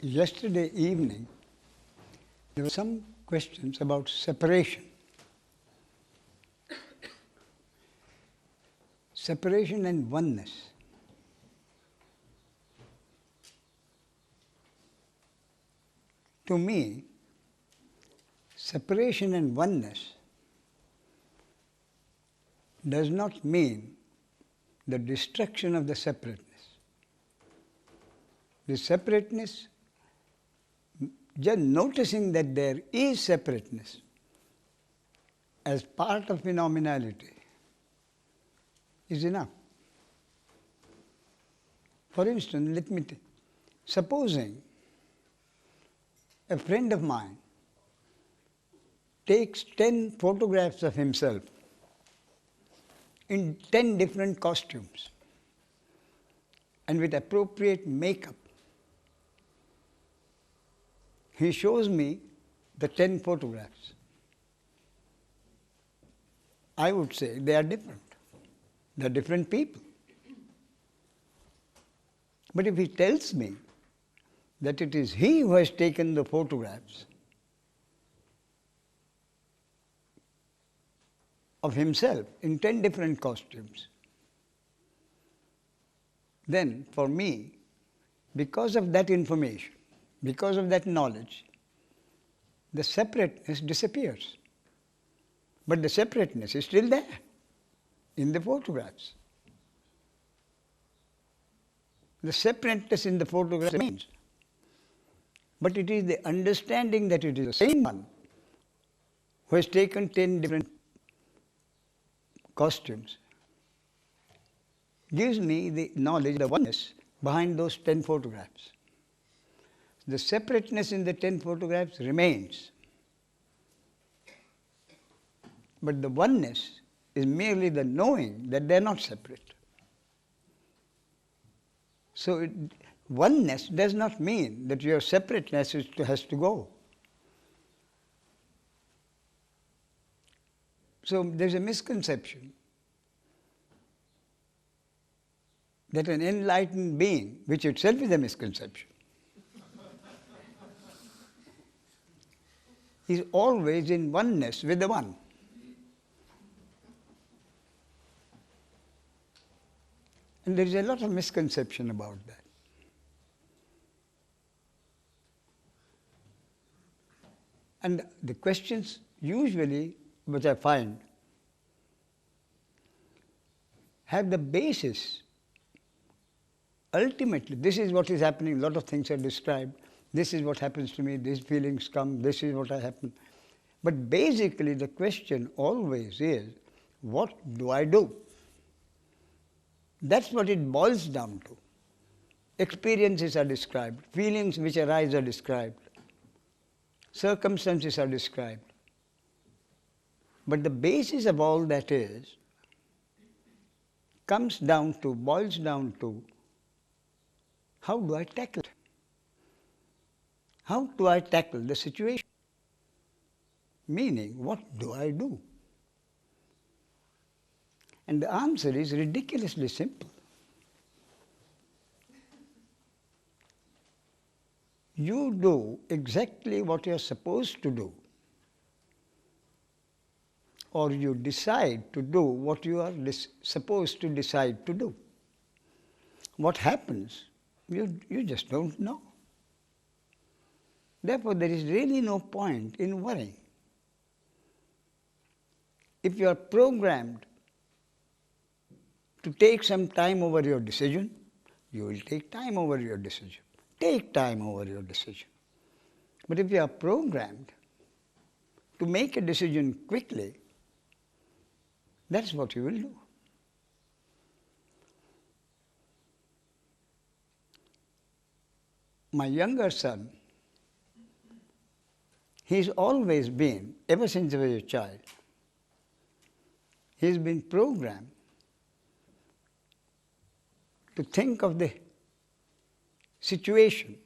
Yesterday evening, there were some questions about separation. Separation and oneness. To me, separation and oneness does not mean the destruction of the separateness. The separateness, just noticing that there is separateness as part of phenomenality is enough. For instance, let me supposing a friend of mine takes 10 photographs of himself in 10 different costumes and with appropriate makeup. He shows me the 10 photographs. I would say they are different. They are different people. But if he tells me that it is he who has taken the photographs of himself in 10 different costumes, then for me, because of that information, because of that knowledge, the separateness disappears. But the separateness is still there in the photographs. The separateness in the photographs remains. But it is the understanding that it is the same one who has taken 10 different costumes gives me the knowledge, the oneness behind those 10 photographs. The separateness in the 10 photographs remains. But the oneness is merely the knowing that they are not separate. So oneness does not mean that your separateness has to go. So there is a misconception that an enlightened being, which itself is a misconception, is always in oneness with the One. And there is a lot of misconception about that. And the questions usually, which I find, have the basis. Ultimately, this is what is happening. A lot of things are described. This is what happens to me. These feelings come. This is what happens. But basically, the question always is, what do I do? That's what it boils down to. Experiences are described. Feelings which arise are described. Circumstances are described. But the basis of all that boils down to, how do I tackle it? How do I tackle the situation? Meaning, what do I do? And the answer is ridiculously simple. You do exactly what you are supposed to do, or you decide to do what you are supposed to decide to do. What happens, you just don't know. Therefore, there is really no point in worrying. If you are programmed to take some time over your decision, you will take time over your decision. Take time over your decision. But if you are programmed to make a decision quickly, that's what you will do. My younger son, he's always been, ever since he was a child, he's been programmed to think of the situation,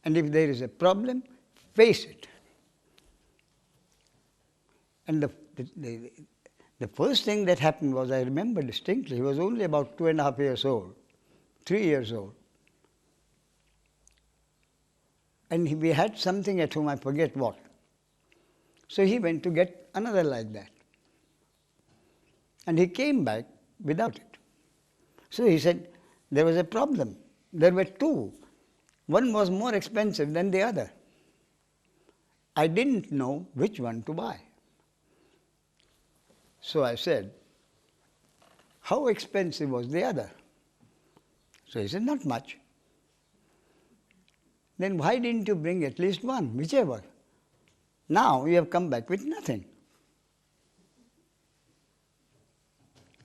and if there is a problem, face it. And the first thing that happened was, I remember distinctly, he was only about 2.5 years old, 3 years old. and we had something at home, I forget what. So he went to get another like that. And he came back without it. So he said, there was a problem. There were two. One was more expensive than the other. I didn't know which one to buy. So I said, how expensive was the other? So he said, not much. Then why didn't you bring at least one, whichever? Now you have come back with nothing.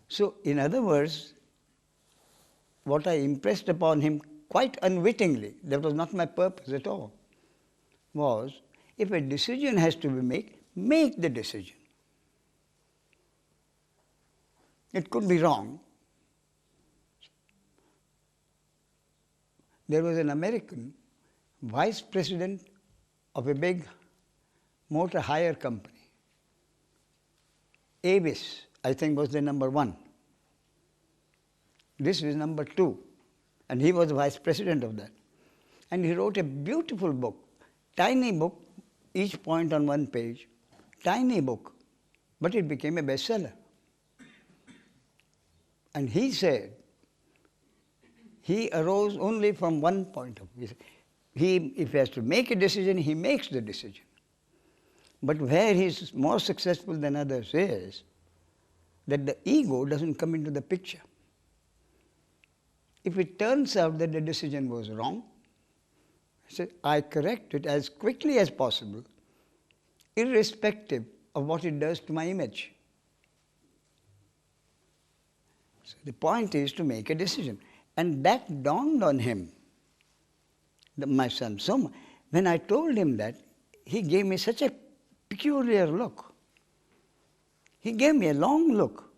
So in other words, what I impressed upon him quite unwittingly, that was not my purpose at all, was if a decision has to be made, make the decision. It could be wrong. There was an American vice president of a big motor hire company. Avis, I think, was the number one. This is number two. And he was vice president of that. And he wrote a beautiful book, tiny book, each point on one page, tiny book, but it became a bestseller. And he said, he arose only from one point of view. If he has to make a decision, he makes the decision. But where he is more successful than others is that the ego doesn't come into the picture. If it turns out that the decision was wrong, I correct it as quickly as possible, irrespective of what it does to my image. So the point is to make a decision. And that dawned on him, my son. So when I told him that, he gave me such a peculiar look. He gave me a long look.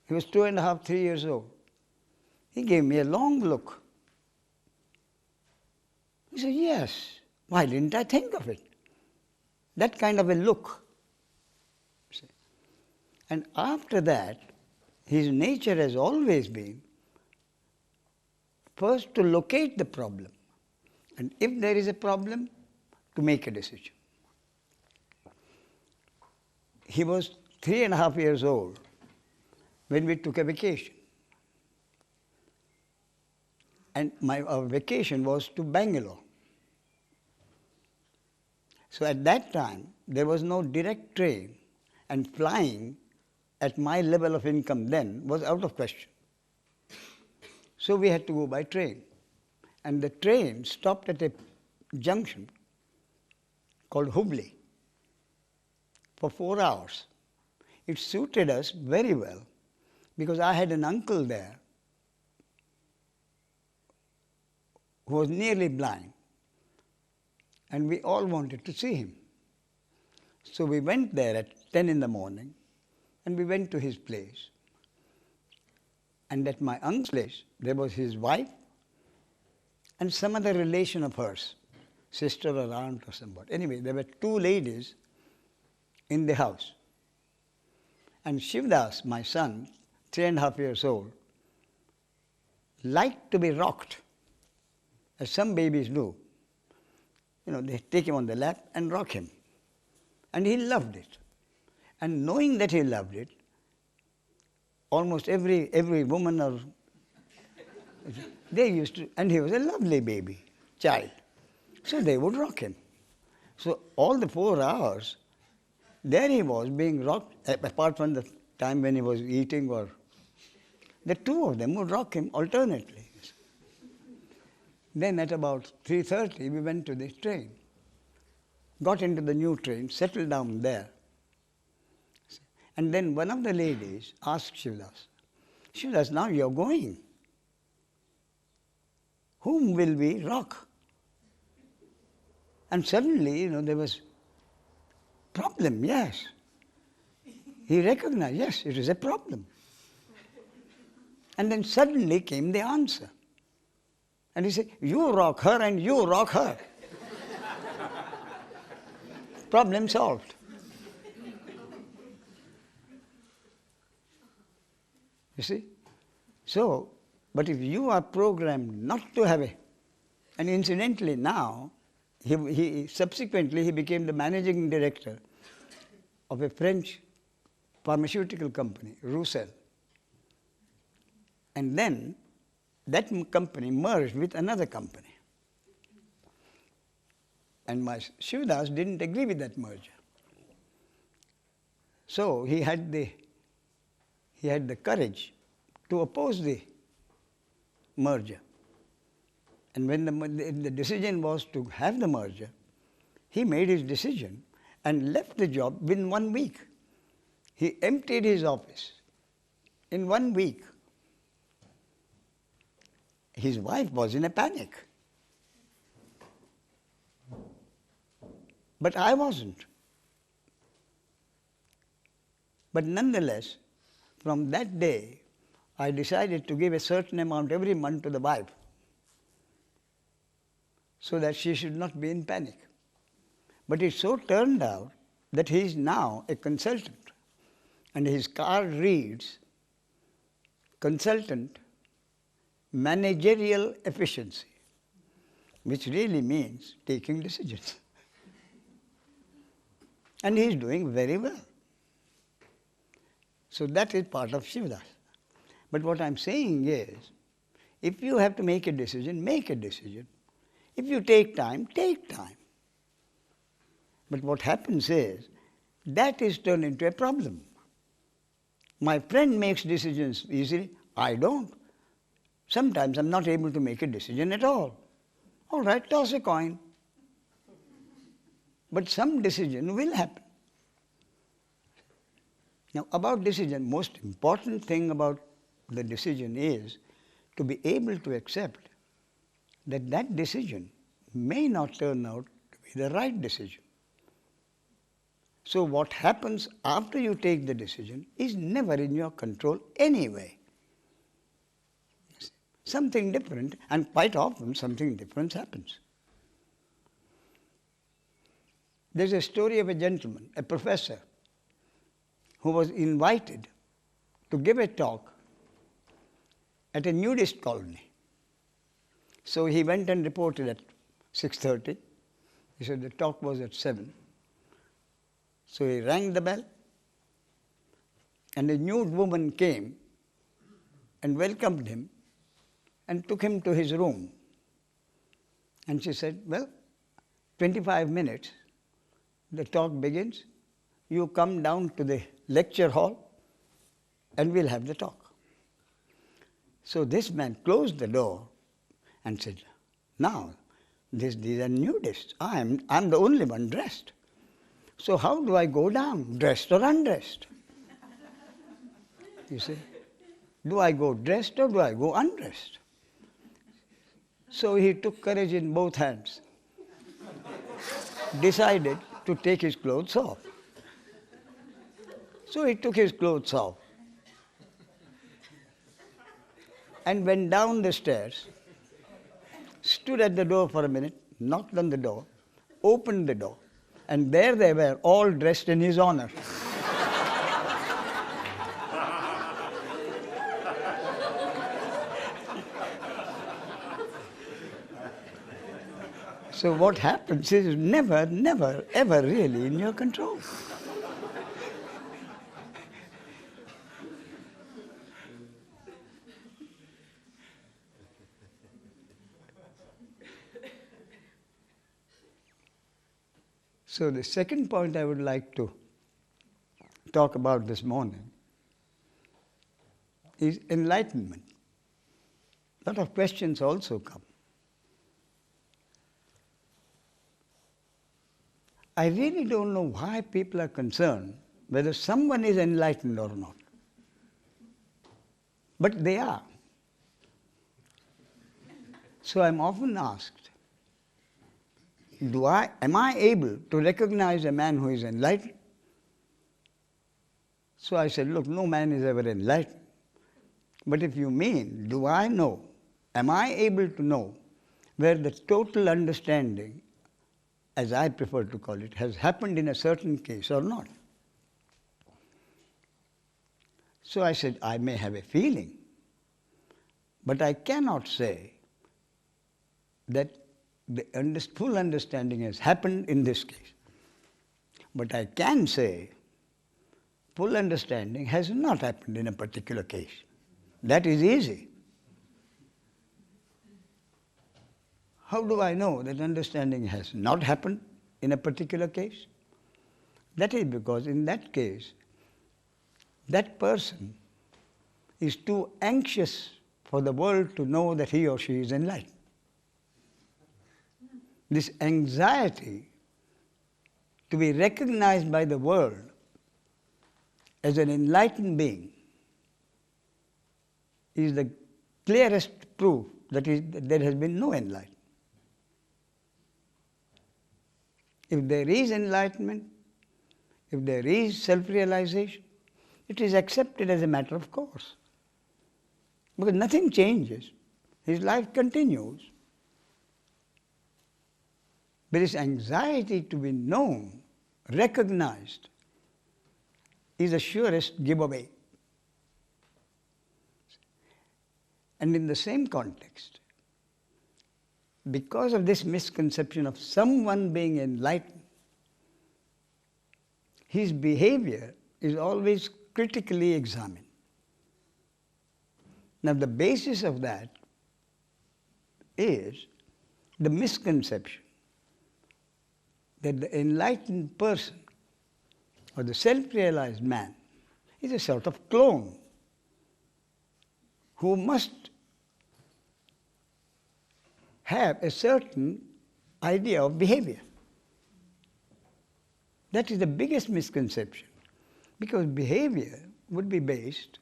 He was 2.5, 3 years old. He gave me a long look. He said, yes, why didn't I think of it? That kind of a look. And after that, his nature has always been first to locate the problem, and if there is a problem, to make a decision. He was 3.5 years old when we took a vacation. And our vacation was to Bangalore. So at that time, there was no direct train, and flying at my level of income then was out of question. So we had to go by train. And the train stopped at a junction called Hubli for 4 hours. It suited us very well because I had an uncle there who was nearly blind, and we all wanted to see him. So we went there at 10 in the morning, and we went to his place. And at my uncle's place, there was his wife and some other relation of hers, sister or aunt or somebody. Anyway, there were 2 ladies in the house. And Shivdas, my son, 3.5 years old, liked to be rocked, as some babies do. You know, they take him on the lap and rock him. And he loved it. And knowing that he loved it, almost every woman or they used to, and he was a lovely baby, child. So they would rock him. So all the 4 hours, there he was being rocked, apart from the time when he was eating, or the 2 of them would rock him alternately. Then at about 3:30, we went to the train, got into the new train, settled down there. And then one of the ladies asked Shivdas, Shivdas, now you're going. Whom will we rock? And suddenly, there was problem, yes. He recognized, yes, it is a problem. And then suddenly came the answer. And he said, you rock her and you rock her. Problem solved. You see? So, but if you are programmed not to have And incidentally now, subsequently he became the managing director of a French pharmaceutical company, Roussel. And then that company merged with another company. And my Shivadas didn't agree with that merger. So he had the courage to oppose the merger. And when the decision was to have the merger, he made his decision and left the job within 1 week. He emptied his office in 1 week. His wife was in a panic. But I wasn't. But nonetheless, from that day, I decided to give a certain amount every month to the wife so that she should not be in panic. But it so turned out that he is now a consultant, and his card reads, Consultant, Managerial Efficiency, which really means taking decisions. And he is doing very well. So that is part of Shivadas. But what I am saying is, if you have to make a decision, make a decision. If you take time, take time. But what happens is, that is turned into a problem. My friend makes decisions easily, I don't. Sometimes I'm not able to make a decision at all. All right, toss a coin. But some decision will happen. Now, about decision, most important thing about the decision is to be able to accept that that decision may not turn out to be the right decision. So what happens after you take the decision is never in your control anyway. Something different, and quite often something different happens. There's a story of a gentleman, a professor, who was invited to give a talk at a nudist colony. So he went and reported at 6:30. He said the talk was at 7. So he rang the bell, and a nude woman came and welcomed him and took him to his room. And she said, well, 25 minutes, the talk begins. You come down to the lecture hall and we'll have the talk. So this man closed the door and said, now, these are nudists. I'm the only one dressed. So how do I go down, dressed or undressed? You see, do I go dressed or do I go undressed? So he took courage in both hands, decided to take his clothes off. So he took his clothes off and went down the stairs, stood at the door for a minute, knocked on the door, opened the door, and there they were, all dressed in his honor. So what happens is never, never, ever really in your control. So the second point I would like to talk about this morning is enlightenment. A lot of questions also come. I really don't know why people are concerned whether someone is enlightened or not. But they are. So I'm often asked, am I able to recognize a man who is enlightened? So I said, look, no man is ever enlightened. But if you mean, do I know, am I able to know where the total understanding, as I prefer to call it, has happened in a certain case or not? So I said, I may have a feeling, but I cannot say that the full understanding has happened in this case. But I can say full understanding has not happened in a particular case. That is easy. How do I know that understanding has not happened in a particular case? That is because in that case, that person is too anxious for the world to know that he or she is enlightened. This anxiety to be recognized by the world as an enlightened being is the clearest proof that there has been no enlightenment. If there is enlightenment, if there is self-realization, it is accepted as a matter of course. Because nothing changes. His life continues. There is anxiety to be known, recognized, is the surest giveaway. And in the same context, because of this misconception of someone being enlightened, his behavior is always critically examined. Now, the basis of that is the misconception that the enlightened person or the self-realized man is a sort of clone who must have a certain idea of behavior. That is the biggest misconception, because behavior would be based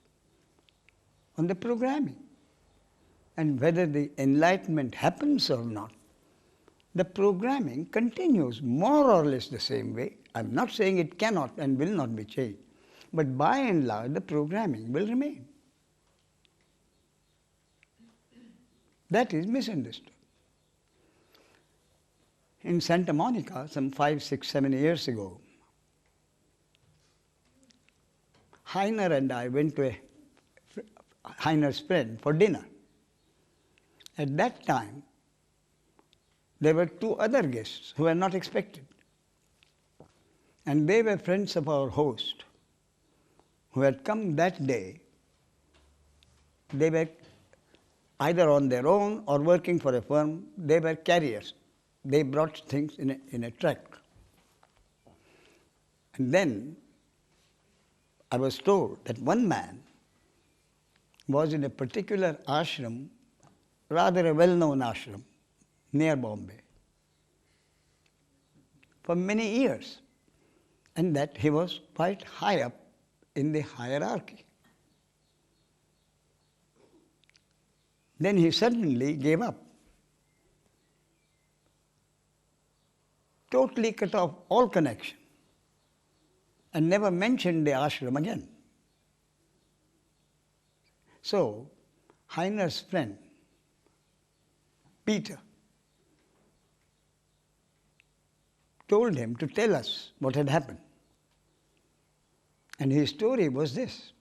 on the programming. And whether the enlightenment happens or not, the programming continues more or less the same way. I'm not saying it cannot and will not be changed, but by and large the programming will remain. That is misunderstood. In Santa Monica, some 5, 6, 7 years ago, Heiner and I went to Heiner's friend for dinner. At that time, there were 2 other guests who were not expected. And they were friends of our host who had come that day. They were either on their own or working for a firm. They were carriers. They brought things in a truck. And then I was told that one man was in a particular ashram, rather a well-known ashram, near Bombay, for many years, and that he was quite high up in the hierarchy. Then he suddenly gave up, totally cut off all connection, and never mentioned the ashram again. So, Heiner's friend, Peter, told him to tell us what had happened. And his story was this.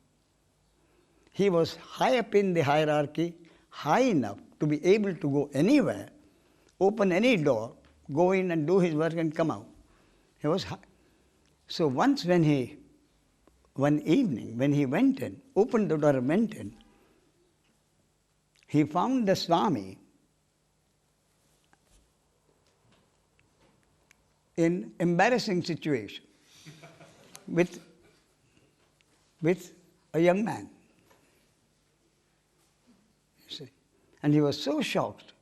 He was high up in the hierarchy, high enough to be able to go anywhere, open any door, go in and do his work and come out. He was high. So once one evening, when he went in, opened the door and went in, he found the Swami in embarrassing situation with a young man. You see. And he was so shocked,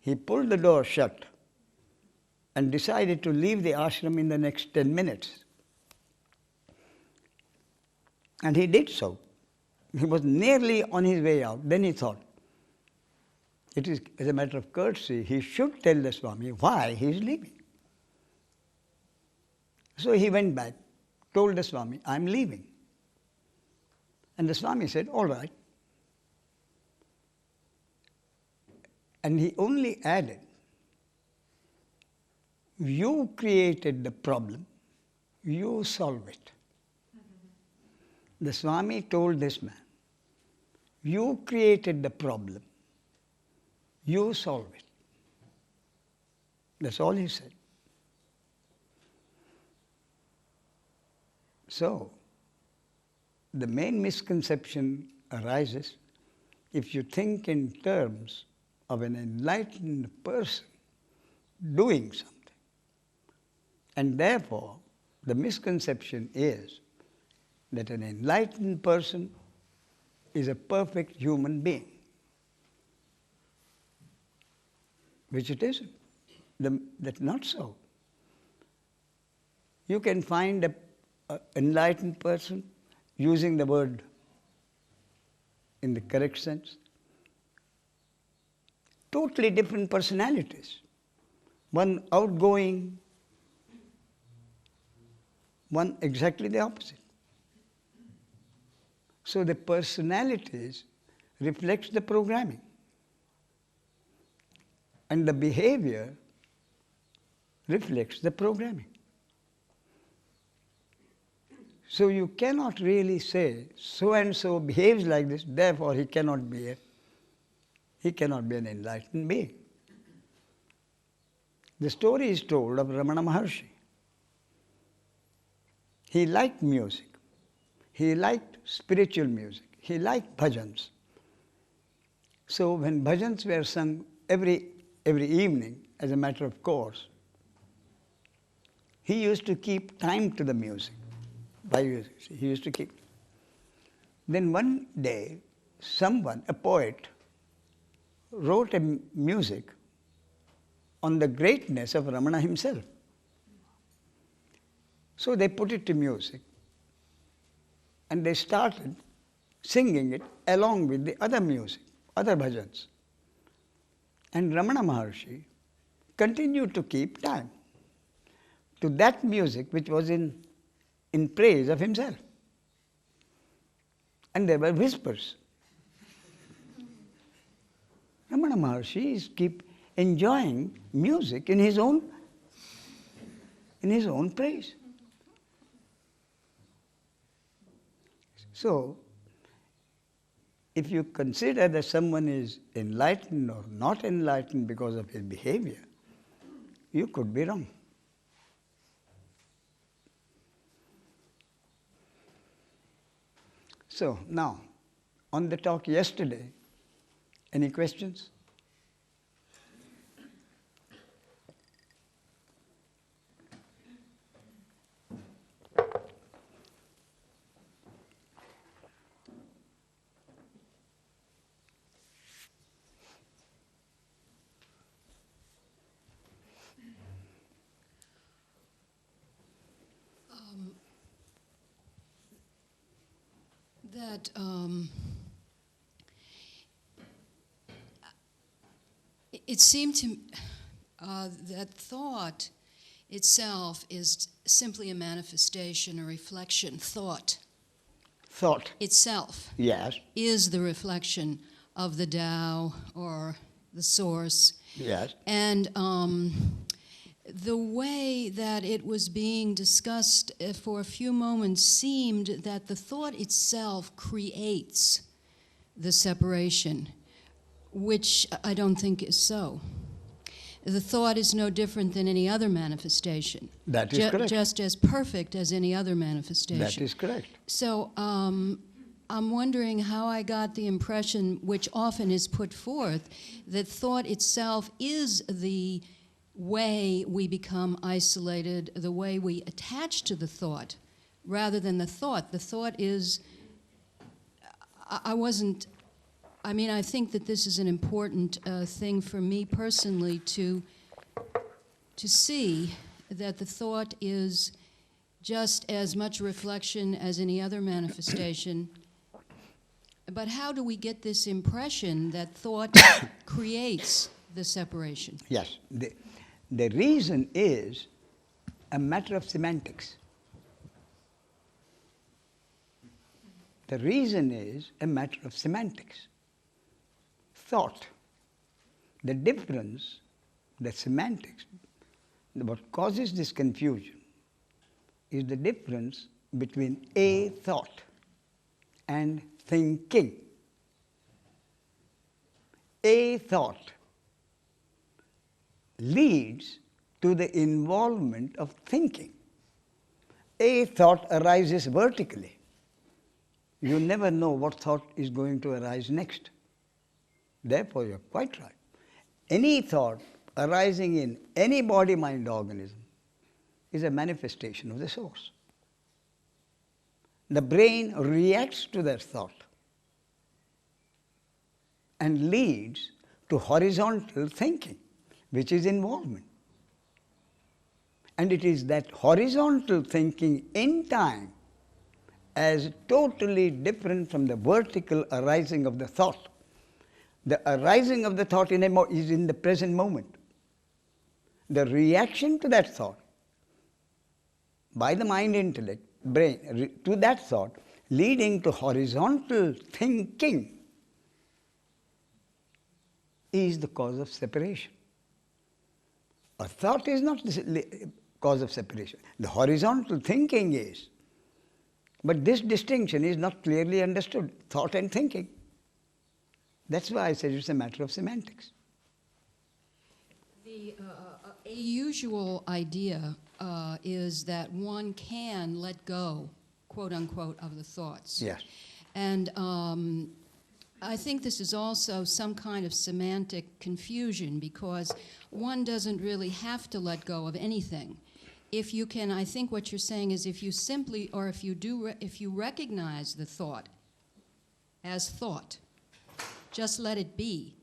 he pulled the door shut and decided to leave the ashram in the next 10 minutes. And he did so. He was nearly on his way out. Then he thought, it is, as a matter of courtesy, he should tell the Swami why he is leaving. So he went back, told the Swami, I'm leaving. And the Swami said, all right. And he only added, you created the problem, you solve it. The Swami told this man, you created the problem, you solve it. That's all he said. So, the main misconception arises if you think in terms of an enlightened person doing something. And therefore, the misconception is that an enlightened person is a perfect human being, which it isn't. That's not so. You can find an enlightened person using the word in the correct sense. Totally different personalities. One outgoing, one exactly the opposite. So the personalities reflects the programming. And the behavior reflects the programming. So you cannot really say, so and so behaves like this, therefore he cannot be an enlightened being. The story is told of Ramana Maharshi. He liked music. He liked spiritual music. He liked bhajans. So when bhajans were sung every evening as a matter of course, he used to keep time to the music. He used to keep. Then one day, someone, a poet, wrote a music on the greatness of Ramana himself. So they put it to music and they started singing it along with the other music, other bhajans. And Ramana Maharshi continued to keep time to that music which was in praise of himself. And there were whispers. Ramana Maharshi is keep enjoying music in his own praise. So, if you consider that someone is enlightened or not enlightened because of his behavior, you could be wrong. So, now, on the talk yesterday, any questions? It seemed to that thought itself is simply a manifestation, a reflection. Thought itself, yes, is the reflection of the Tao or the source. Yes. And the way that it was being discussed for a few moments seemed that the thought itself creates the separation, which I don't think is so. The thought is no different than any other manifestation. That is correct. Just as perfect as any other manifestation. That is correct. So I'm wondering how I got the impression, which often is put forth, that thought itself is the way we become isolated, the way we attach to the thought, rather than the thought. The thought is, I think that this is an important thing for me personally to see, that the thought is just as much reflection as any other manifestation. But how do we get this impression that thought creates the separation? Yes. The reason is a matter of semantics. The reason is a matter of semantics. Thought, the difference, the semantics, what causes this confusion is the difference between a thought and thinking. A thought leads to the involvement of thinking. A thought arises vertically. You never know what thought is going to arise next. Therefore, you are quite right. Any thought arising in any body-mind organism is a manifestation of the source. The brain reacts to that thought and leads to horizontal thinking, which is involvement. And it is that horizontal thinking in time as totally different from the vertical arising of the thought. The arising of the thought is in the present moment. The reaction to that thought by the mind, intellect, brain, to that thought, leading to horizontal thinking, is the cause of separation. A thought is not the cause of separation. The horizontal thinking is. But this distinction is not clearly understood, thought and thinking. That's why I said it's a matter of semantics. A usual idea is that one can let go, quote unquote, of the thoughts. Yes. And I think this is also some kind of semantic confusion because one doesn't really have to let go of anything. If you can, I think what you're saying is if you simply, or if you recognize the thought as thought, just let it be.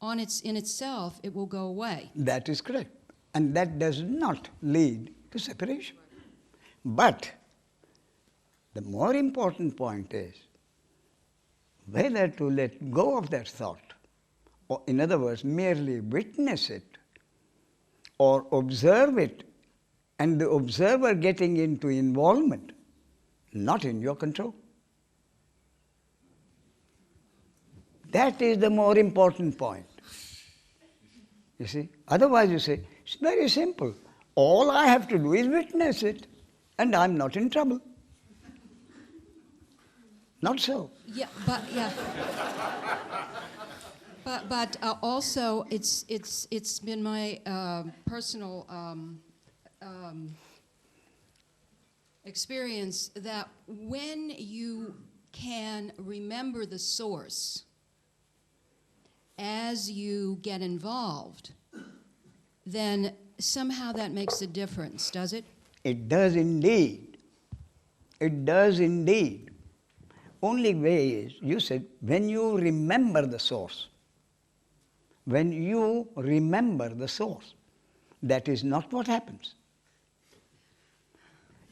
In itself, it will go away. That is correct. And that does not lead to separation. But the more important point is whether to let go of that thought, or in other words, merely witness it, or observe it, and the observer getting into involvement, not in your control. That is the more important point. You see? Otherwise you say, it's very simple. All I have to do is witness it, and I'm not in trouble. Not so. Yeah, but yeah. But also, it's been my personal experience that when you can remember the source as you get involved, then somehow that makes a difference, does it? It does indeed. It does indeed. Only way is, you said, when you remember the source. When you remember the source. That is not what happens.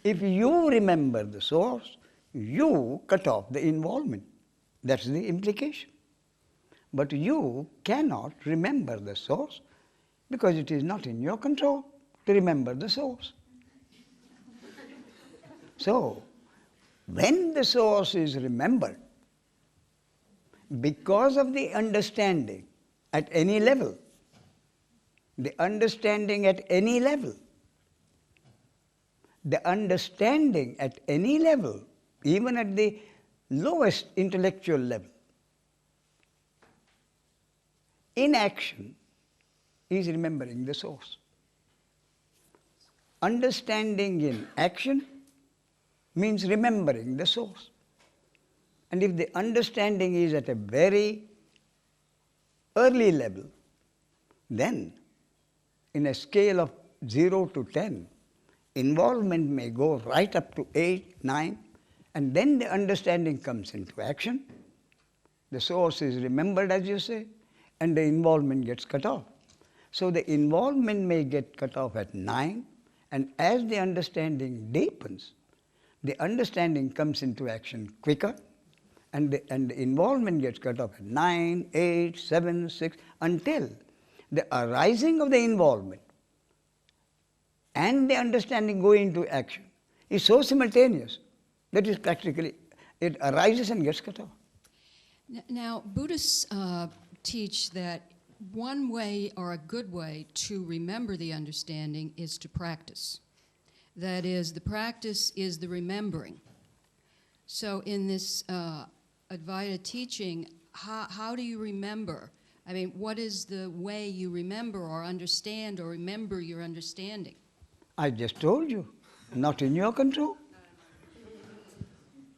If you remember the source, you cut off the involvement. That's the implication. But you cannot remember the source because it is not in your control to remember the source. So, when the source is remembered, because of the understanding at any level, the understanding at any level, the understanding at any level, even at the lowest intellectual level, in action is remembering the source. Understanding in action means remembering the source. And if the understanding is at a very early level, then in a scale of 0 to 10, involvement may go right up to 8, 9, and then the understanding comes into action. The source is remembered, as you say, and the involvement gets cut off. So the involvement may get cut off at 9, and as the understanding deepens, the understanding comes into action quicker, and the involvement gets cut off at 9, 8, 7, 6, until the arising of the involvement and the understanding go into action is so simultaneous that is practically, it arises and gets cut off. Now, Buddhists teach that one way or a good way to remember the understanding is to practice. That is, the practice is the remembering. So in this Advaita teaching, how do you remember I mean, what is the way you remember or understand or remember your understanding? I just told you, not in your control.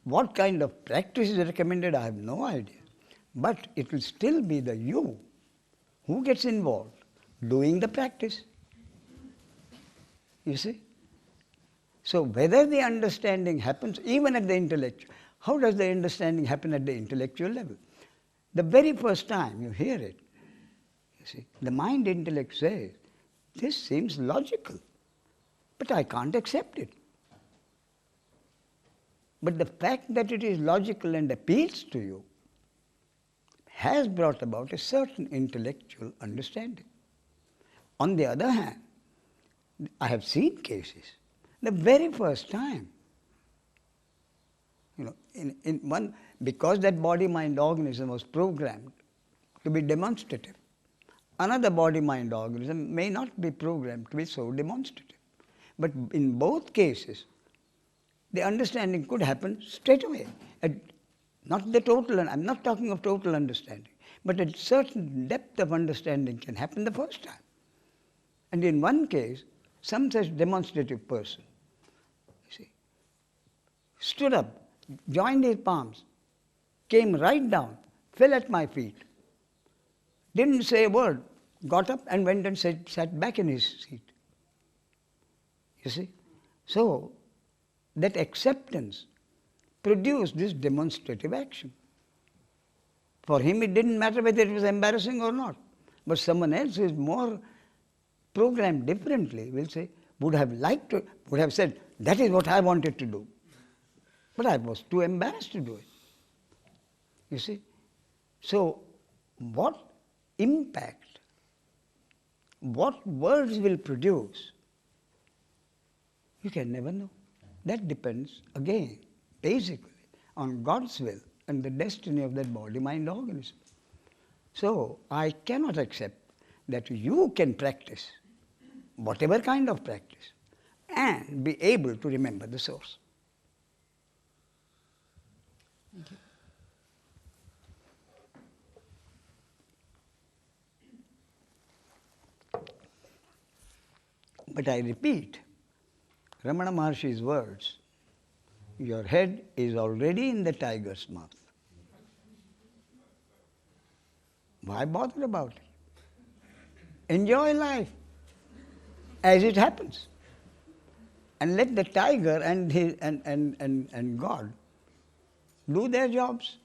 What kind of practice is recommended, I have no idea. But it will still be the you who gets involved doing the practice. You see? So whether the understanding happens even at the intellectual, how does the understanding happen at the intellectual level? The very first time you hear it, you see, the mind intellect says, this seems logical, but I can't accept it. But the fact that it is logical and appeals to you has brought about a certain intellectual understanding. On the other hand, I have seen cases, the very first time, in one, because that body-mind organism was programmed to be demonstrative. Another body-mind organism may not be programmed to be so demonstrative. But in both cases, the understanding could happen straight away. Not the total, I'm not talking of total understanding, but a certain depth of understanding can happen the first time. And in one case, some such demonstrative person, you see, stood up, joined his palms, came right down, fell at my feet, didn't say a word, got up and went and sat back in his seat. You see? So, that acceptance produced this demonstrative action. For him, it didn't matter whether it was embarrassing or not. But someone else who is more programmed differently will say, would have said, that is what I wanted to do. But I was too embarrassed to do it. You see? So, what impact, what words will produce, you can never know. That depends, again, basically, on God's will and the destiny of that body-mind organism. So, I cannot accept that you can practice, whatever kind of practice, and be able to remember the source. Thank you. But I repeat Ramana Maharshi's words, your head is already in the tiger's mouth. Why bother about it? Enjoy life as it happens. And let the tiger and God do their jobs.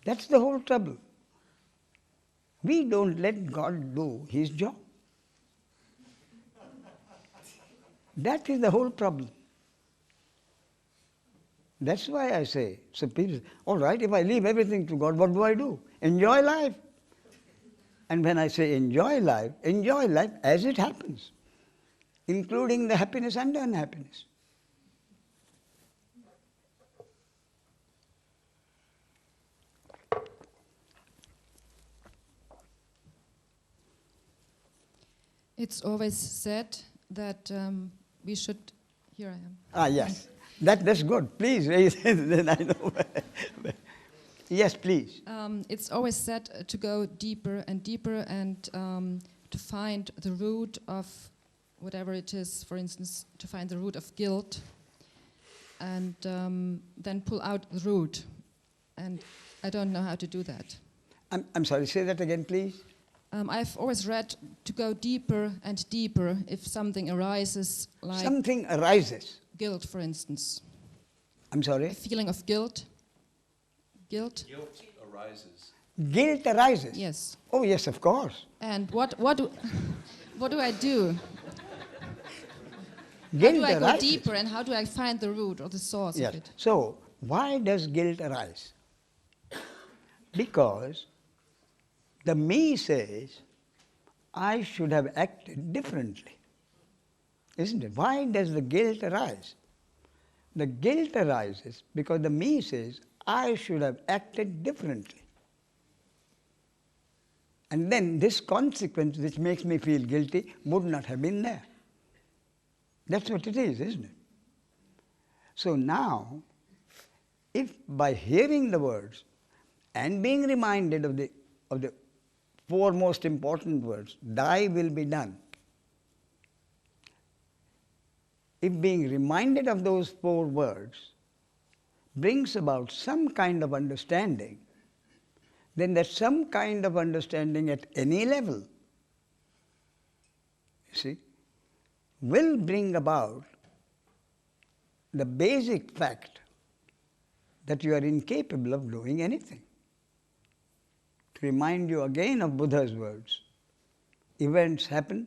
That's the whole trouble. We don't let God do His job. That is the whole problem. That's why I say, so people say, all right, if I leave everything to God, what do I do? Enjoy life. And when I say enjoy life as it happens, including the happiness and the unhappiness. It's always said that we should. Here I am. Ah, yes. That's good. Please raise it, then I know. Yes, please. It's always said to go deeper and deeper and to find the root of whatever it is, for instance, to find the root of guilt and then pull out the root. And I don't know how to do that. I'm sorry, say that again, please. I've always read to go deeper and deeper if something arises, like Something arises. guilt, for instance. I'm sorry? A feeling of guilt. Guilt? Guilt arises. Guilt arises. Yes. Oh, yes, of course. And what do I do? Guilt How do I go arises. deeper and how do I find the root or the source Yes. of it? So, why does guilt arise? Because the me says, I should have acted differently. Isn't it? Why does the guilt arise? The guilt arises because the me says, I should have acted differently. And then this consequence which makes me feel guilty would not have been there. That's what it is, isn't it? So now, if by hearing the words and being reminded of the four most important words, thy will be done, if being reminded of those four words brings about some kind of understanding, then that some kind of understanding at any level, you see, will bring about the basic fact that you are incapable of doing anything. To remind you again of Buddha's words, events happen,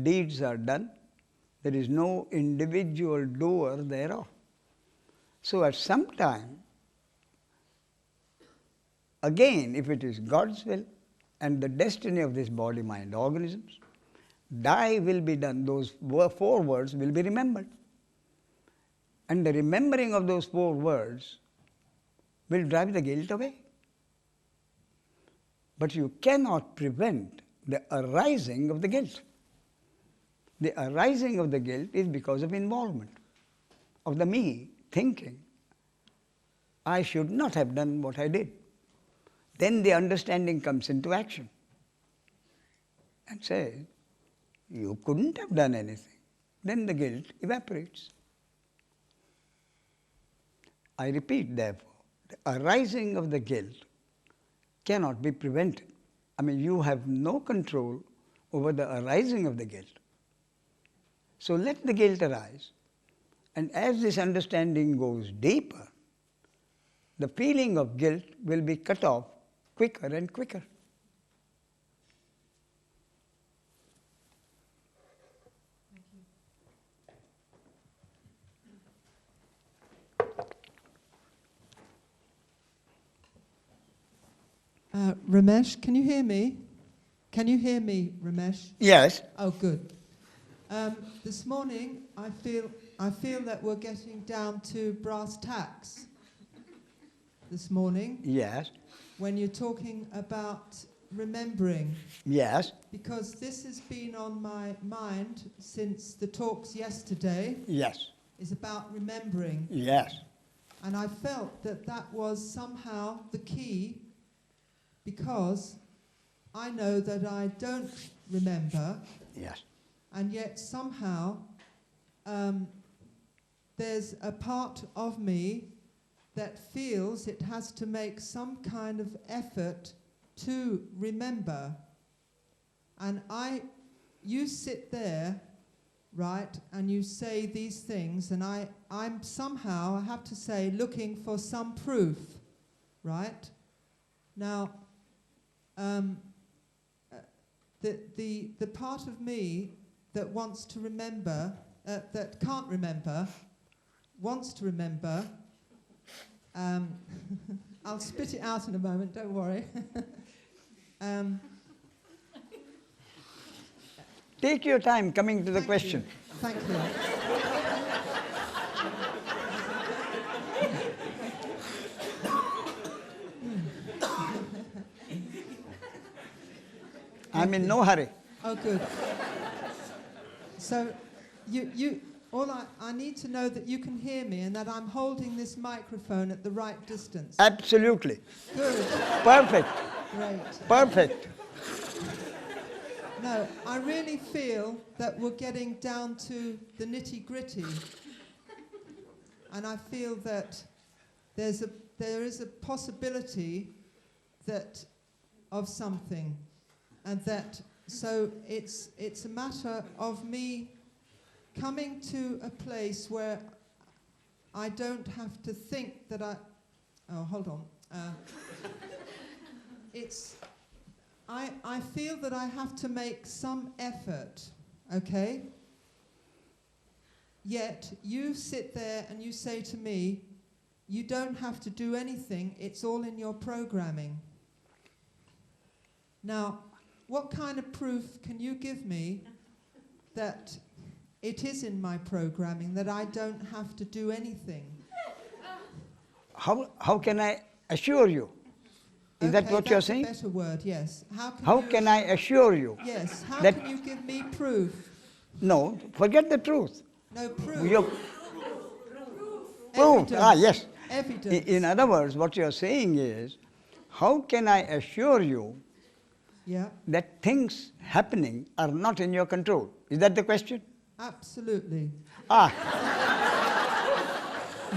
deeds are done, there is no individual doer thereof. So at some time, again, if it is God's will and the destiny of this body, mind, organisms, thy will be done, those four words will be remembered. And the remembering of those four words will drive the guilt away. But you cannot prevent the arising of the guilt. The arising of the guilt is because of involvement of the me thinking, I should not have done what I did. Then the understanding comes into action and says, you couldn't have done anything. Then the guilt evaporates. I repeat, therefore, the arising of the guilt cannot be prevented. I mean, you have no control over the arising of the guilt. So let the guilt arise. And as this understanding goes deeper, the feeling of guilt will be cut off quicker and quicker. Ramesh, can you hear me? Can you hear me, Ramesh? Yes. Oh, good. This morning, I feel that we're getting down to brass tacks. This morning, Yes. when you're talking about remembering, Yes. because this has been on my mind since the talks yesterday. Yes. Is about remembering, Yes. and I felt that that was somehow the key, because I know that I don't remember. Yes. And yet somehow there's a part of me that feels it has to make some kind of effort to remember. And you sit there, right, and you say these things, and I'm somehow, I have to say, looking for some proof, right? Now, the part of me that wants to remember, that can't remember, wants to remember. I'll spit it out in a moment, don't worry. Take your time coming to the question. Thank you. I'm in no hurry. Oh, good. So, I need to know that you can hear me and that I'm holding this microphone at the right distance. Absolutely. Good. Perfect. Great. Perfect. No, I really feel that we're getting down to the nitty-gritty. And I feel that there is a possibility that of something. And that, so it's a matter of me coming to a place where I don't have to think that oh, hold on. I feel that I have to make some effort, okay? Yet you sit there and you say to me, you don't have to do anything, it's all in your programming. Now, what kind of proof can you give me that it is in my programming, that I don't have to do anything? How can I assure you? Is that what you're saying? That's a better word, yes. How can I assure you? Yes, how that can you give me proof? No, forget the truth. No proof. Proof. Ah, yes. Evidence. In other words, what you are saying is, how can I assure you Yeah, that things happening are not in your control? Is that the question? absolutely. Ah.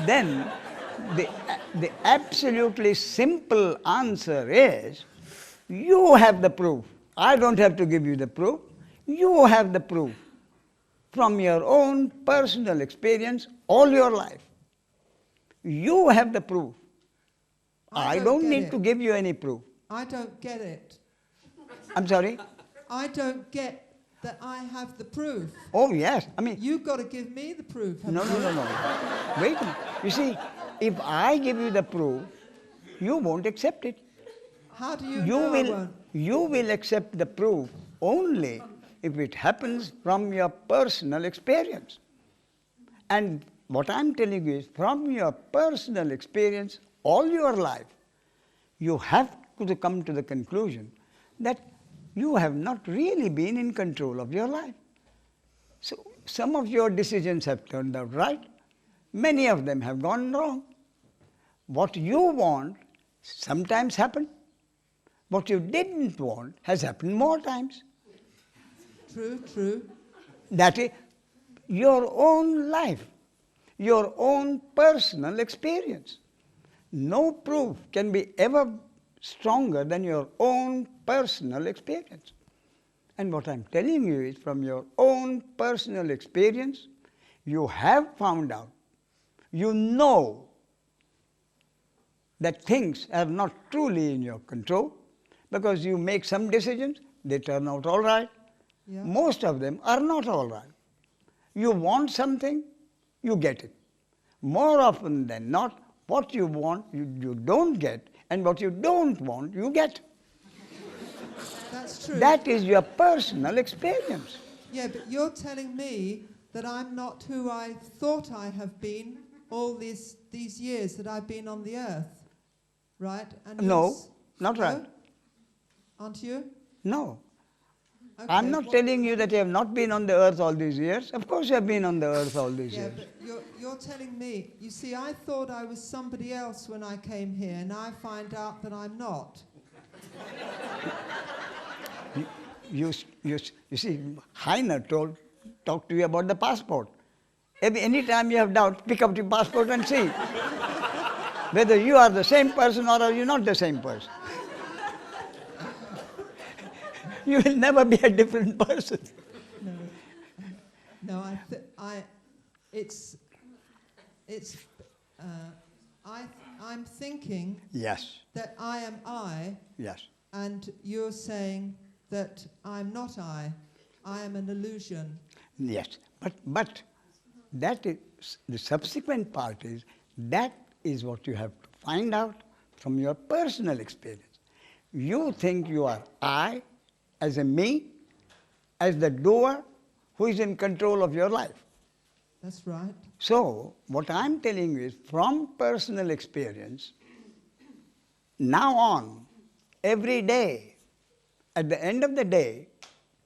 Then the absolutely simple answer is, you have the proof. I don't have to give you the proof. You have the proof from your own personal experience all your life. You have the proof. I don't get need it. to give you any proof. I don't get it. I'm sorry? I don't get that I have the proof. Oh, yes. I mean, You've got to give me the proof. haven't no. you? Wait a minute. You see, if I give you the proof, you won't accept it. How do you know I won't? You will accept the proof only if it happens from your personal experience. And what I'm telling you is, from your personal experience all your life, you have to come to the conclusion that you have not really been in control of your life. So some of your decisions have turned out right, many of them have gone wrong. What you want sometimes happened. What you didn't want has happened more times. True. That is your own life, your own personal experience. No proof can be ever stronger than your own personal experience. And what I'm telling you is, from your own personal experience, you have found out, you know that things are not truly in your control, because you make some decisions, they turn out all right. Yeah. Most of them are not all right. You want something, you get it. More often than not, what you want, you don't get, and what you don't want, you get. That's true. That is your personal experience. Yeah, but you're telling me that I'm not who I thought I have been all these years that I've been on the earth, right? And No, not no? right. Aren't you? No. Okay, I'm not telling you that you have not been on the earth all these years. Of course you have been on the earth all these Yeah, years. but you're telling me, you see, I thought I was somebody else when I came here, and I find out that I'm not. You see, Heiner talked to you about the passport. Any time you have doubt, pick up the passport and see whether you are the same person or are you not the same person. You will never be a different person. No, I'm thinking Yes, that I am I, yes. and you're saying that I'm not I am an illusion. Yes, but that is the subsequent part that is what you have to find out from your personal experience. You think you are I, as a me, as the doer who is in control of your life. That's right. So what I'm telling you is, from personal experience, now on, every day, at the end of the day,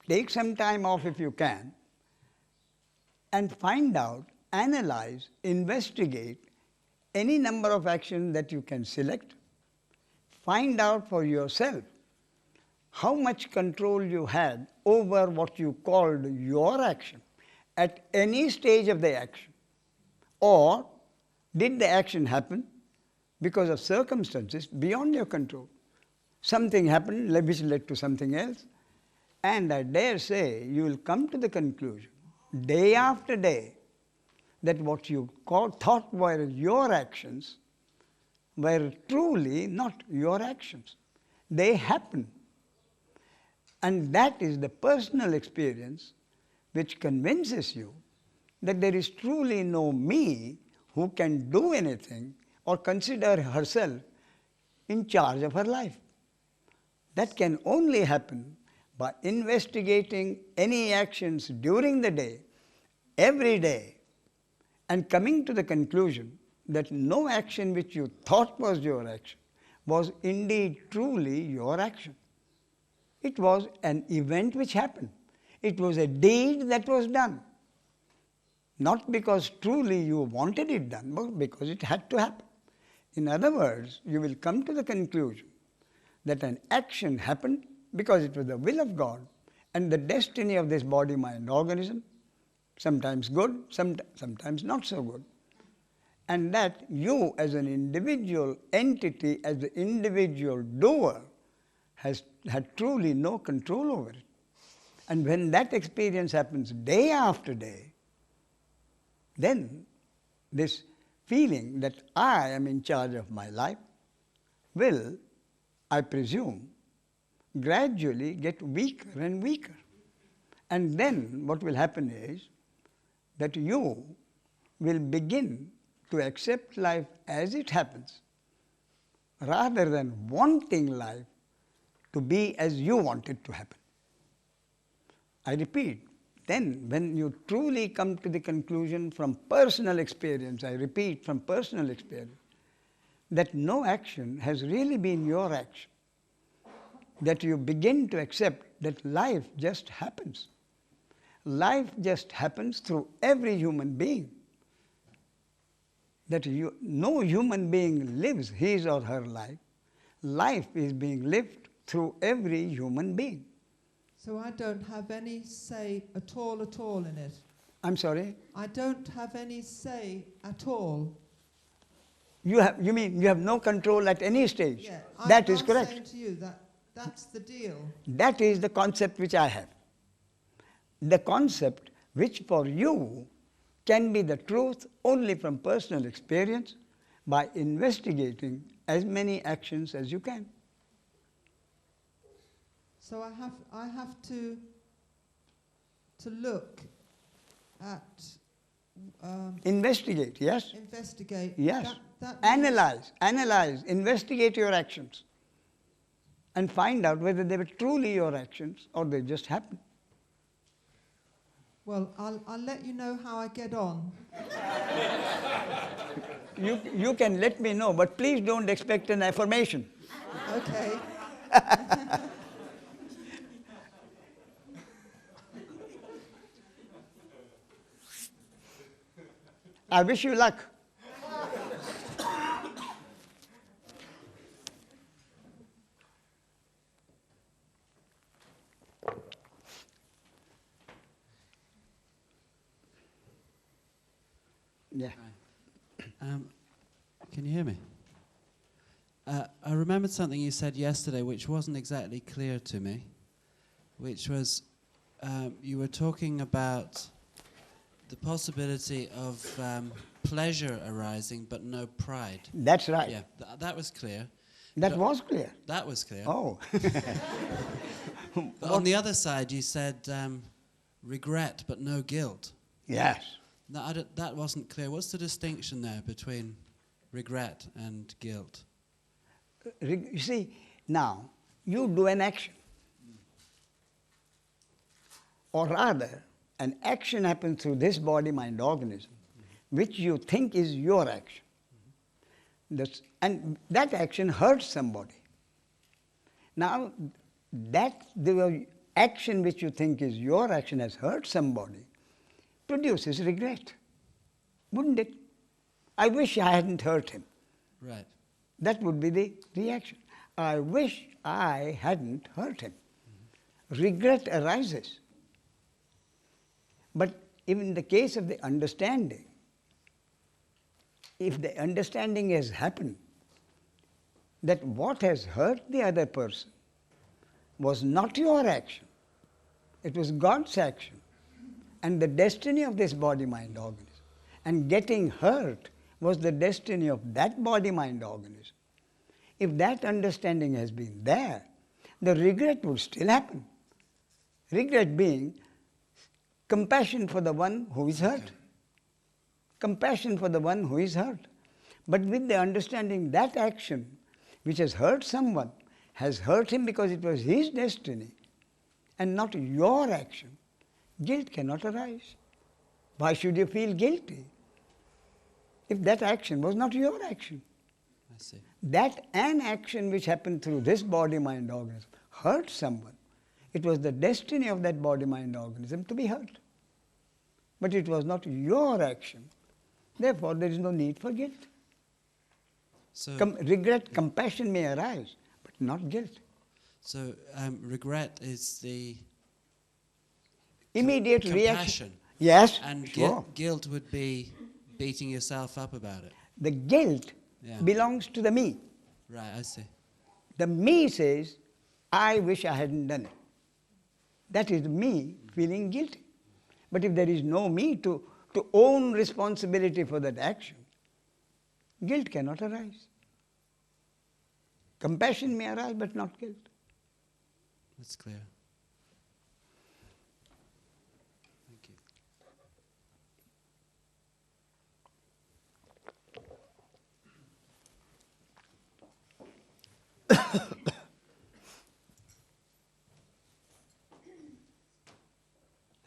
take some time off if you can, and find out, analyze, investigate any number of actions that you can select. Find out for yourself how much control you had over what you called your action at any stage of the action. Or did the action happen because of circumstances beyond your control? Something happened which led to something else. And I dare say you will come to the conclusion, day after day, that what you thought were your actions were truly not your actions. They happened. And that is the personal experience which convinces you that there is truly no me who can do anything or consider herself in charge of her life. That can only happen by investigating any actions during the day, every day, and coming to the conclusion that no action which you thought was your action was indeed truly your action. It was an event which happened. It was a deed that was done. Not because truly you wanted it done, but because it had to happen. In other words, you will come to the conclusion that an action happened because it was the will of God and the destiny of this body, mind, organism, sometimes good, sometimes not so good. And that you as an individual entity, as the individual doer, had truly no control over it. And when that experience happens day after day, then this feeling that I am in charge of my life will, I presume, gradually get weaker and weaker. And then what will happen is that you will begin to accept life as it happens, rather than wanting life to be as you want it to happen. I repeat, then when you truly come to the conclusion from personal experience, I repeat, from personal experience, that no action has really been your action, that you begin to accept that life just happens. Life just happens through every human being. That no human being lives his or her life. Life is being lived through every human being. So I don't have any say at all in it. I'm sorry? I don't have any say at all. You mean you have no control at any stage? Yeah, That is I'm correct. saying to you that that's the deal. That is the concept which I have. The concept which for you can be the truth only from personal experience by investigating as many actions as you can. So I have to look at Investigate, yes? investigate. Yes. That means- Analyze, investigate your actions and find out whether they were truly your actions or they just happened. Well, I'll let you know how I get on. You can let me know, but please don't expect an affirmation. Okay. I wish you luck. Yeah. Can you hear me? I remembered something you said yesterday which wasn't exactly clear to me, which was you were talking about the possibility of pleasure arising but no pride. That's right. Yeah, that was clear. That But- was clear. That was clear. Oh. But on the other side, you said regret but no guilt. Yes. No, that wasn't clear. What's the distinction there between regret and guilt? You see, now, you do an action. Or rather, an action happens through this body, mind, organism, which you think is your action. And that action hurts somebody. Now, the action which you think is your action has hurt somebody produces regret, wouldn't it? I wish I hadn't hurt him. Right. That would be the reaction. I wish I hadn't hurt him. Regret arises. But in the case of the understanding, if the understanding has happened that what has hurt the other person was not your action, it was God's action and the destiny of this body, mind, organism, and getting hurt was the destiny of that body, mind, organism. If that understanding has been there, the regret would still happen. Regret being compassion for the one who is hurt. Compassion for the one who is hurt. But with the understanding that action which has hurt someone has hurt him because it was his destiny and not your action, guilt cannot arise. Why should you feel guilty if that action was not your action? I see. That an action which happened through this body, mind, organism hurt someone. It was the destiny of that body, mind, organism to be hurt. but it was not your action. Therefore, there is no need for guilt. So, Regret, compassion may arise, but not guilt. so regret is the Immediate reaction. compassion, Yes, and sure. guilt would be beating yourself up about it. The guilt Yeah. belongs to the me. Right, I see. The me says, I wish I hadn't done it. That is me feeling guilty. But if there is no me to own responsibility for that action, guilt cannot arise. Compassion may arise, but not guilt. That's clear. Thank you.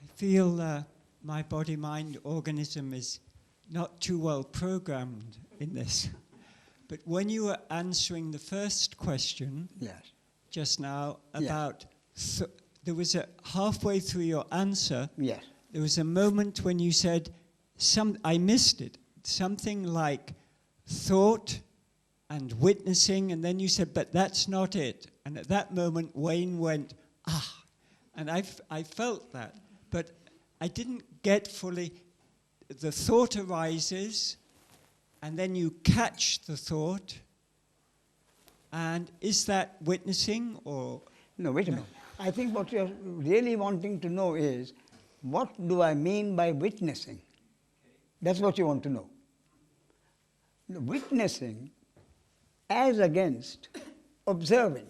I feel my body-mind organism is not too well programmed in this. But when you were answering the first question Yes. just now Yes. about, there was a halfway through your answer, Yes. there was a moment when you said, I missed it, something like thought and witnessing, and then you said, but that's not it. And at that moment, Wayne went, ah. And I felt that, but I didn't get fully, the thought arises, and then you catch the thought, and is that witnessing or? No, wait a minute. I think what you're really wanting to know is, what do I mean by witnessing? That's what you want to know. Witnessing as against observing.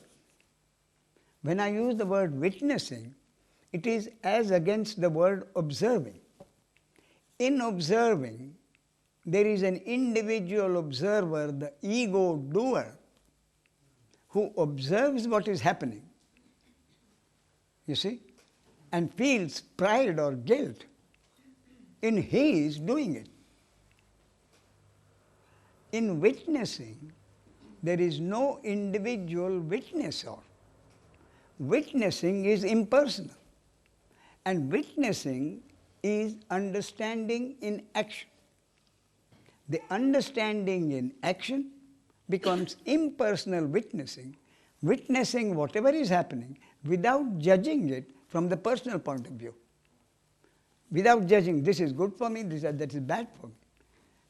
When I use the word witnessing, it is as against the word observing. In observing, there is an individual observer, the ego doer, who observes what is happening, you see, and feels pride or guilt in his doing it. In witnessing, there is no individual witnesser. Witnessing is impersonal, and witnessing is understanding in action. The understanding in action becomes impersonal witnessing, witnessing whatever is happening without judging it from the personal point of view. Without judging, this is good for me, that is bad for me.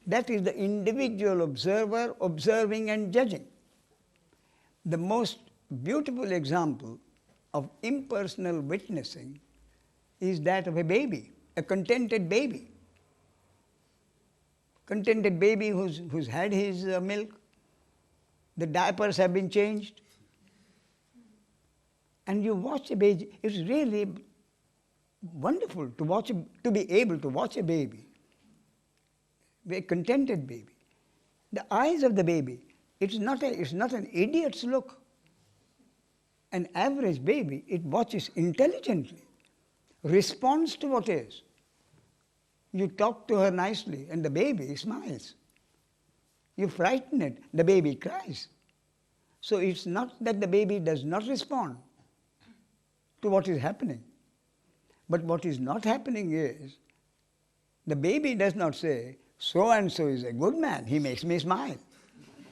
That is the individual observer observing and judging. The most beautiful example of impersonal witnessing is that of a baby, a contented baby. Contented baby who's had his milk, the diapers have been changed, and you watch a baby. It's really wonderful to watch, to be able to watch a baby, a contented baby. The eyes of the baby, it's not an idiot's look. An average baby, it watches intelligently, responds to what is. You talk to her nicely and the baby smiles. You frighten it, the baby cries. So it's not that the baby does not respond to what is happening. But what is not happening is, the baby does not say, so-and-so is a good man, he makes me smile.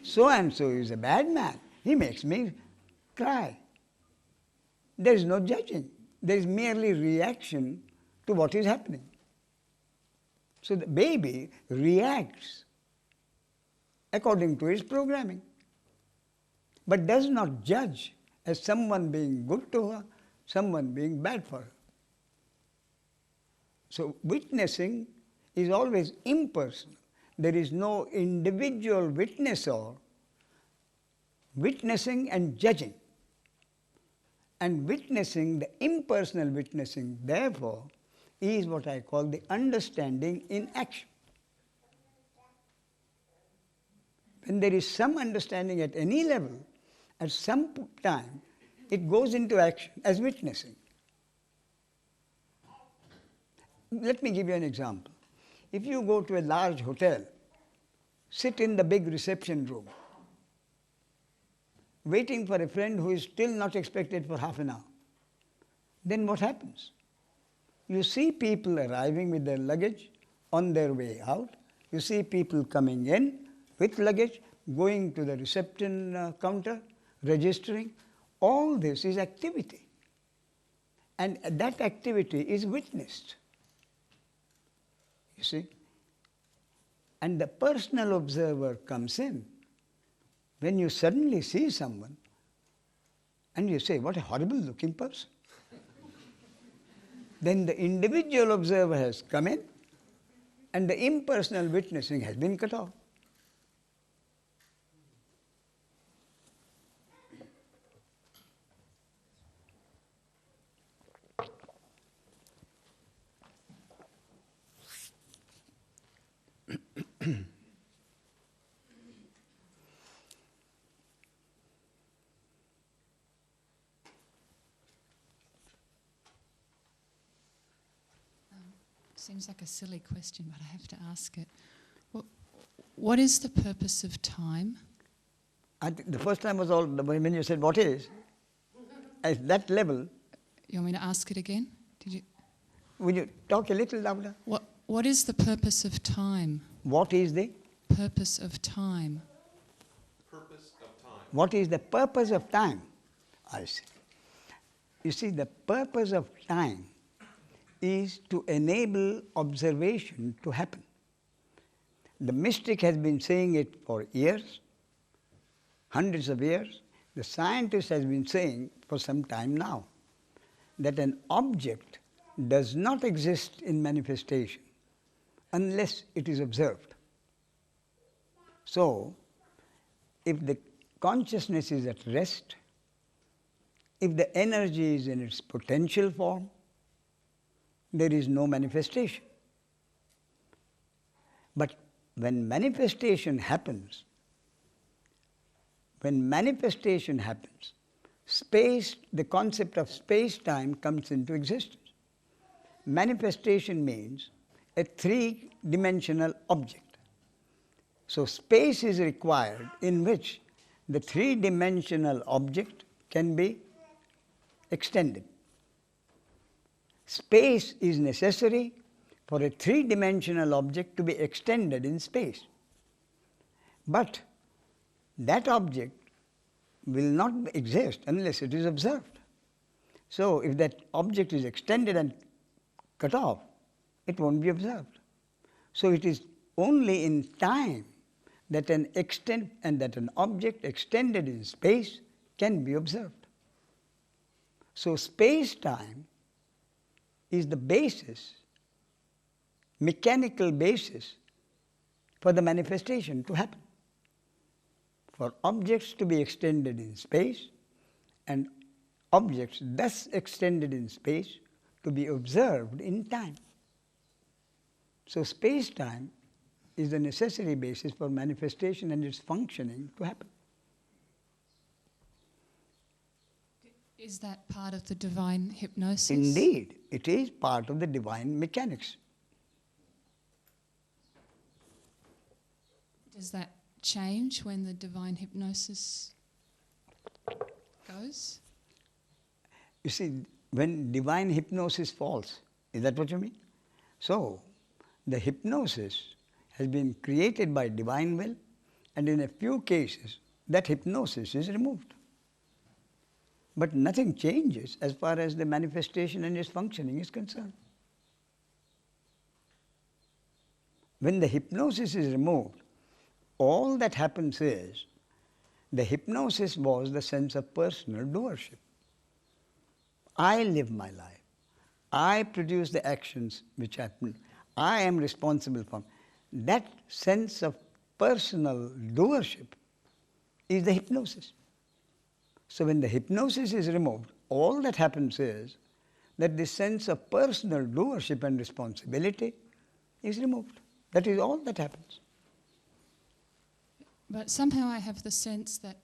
So-and-so is a bad man, he makes me cry. There is no judging. There is merely reaction to what is happening. So the baby reacts according to its programming, but does not judge as someone being good to her, someone being bad for her. So witnessing is always impersonal. There is no individual witnesser. Witnessing and judging. And witnessing, the impersonal witnessing, therefore, is what I call the understanding in action. When there is some understanding at any level, at some time, it goes into action as witnessing. Let me give you an example. If you go to a large hotel, sit in the big reception room, waiting for a friend who is still not expected for half an hour, then what happens? You see people arriving with their luggage on their way out. You see people coming in with luggage, going to the reception counter, registering. All this is activity. And that activity is witnessed. You see? And the personal observer comes in. When you suddenly see someone and you say, what a horrible looking person. Then the individual observer has come in and the impersonal witnessing has been cut off. Seems like a silly question, but I have to ask it. What is the purpose of time? I think the first time was all, when you said, what is? At that level. You want me to ask it again? Will you talk a little louder? What is the purpose of time? What is the? Purpose of time. Purpose of time. What is the purpose of time? I see. You see, the purpose of time is to enable observation to happen. The mystic has been saying it for years, hundreds of years. The scientist has been saying for some time now that an object does not exist in manifestation unless it is observed. So, if the consciousness is at rest, if the energy is in its potential form, there is no manifestation. But when manifestation happens, space, the concept of space-time comes into existence. Manifestation means a three-dimensional object. So space is required in which the three-dimensional object can be extended. Space is necessary for a three-dimensional object to be extended in space. But that object will not exist unless it is observed. So if that object is extended and cut off, it won't be observed. So it is only in time that an object extended in space can be observed. So space-time is the basis, mechanical basis for the manifestation to happen. For objects to be extended in space and objects thus extended in space to be observed in time. So space-time is the necessary basis for manifestation and its functioning to happen. Is that part of the divine hypnosis? Indeed, it is part of the divine mechanics. Does that change when the divine hypnosis goes? You see, when divine hypnosis falls, is that what you mean? So, the hypnosis has been created by divine will, and in a few cases, that hypnosis is removed. But nothing changes as far as the manifestation and its functioning is concerned. When the hypnosis is removed, all that happens is the hypnosis was the sense of personal doership. I live my life. I produce the actions which happen. I am responsible for them. That sense of personal doership is the hypnosis. So when the hypnosis is removed, all that happens is that the sense of personal doership and responsibility is removed. That is all that happens. But somehow I have the sense that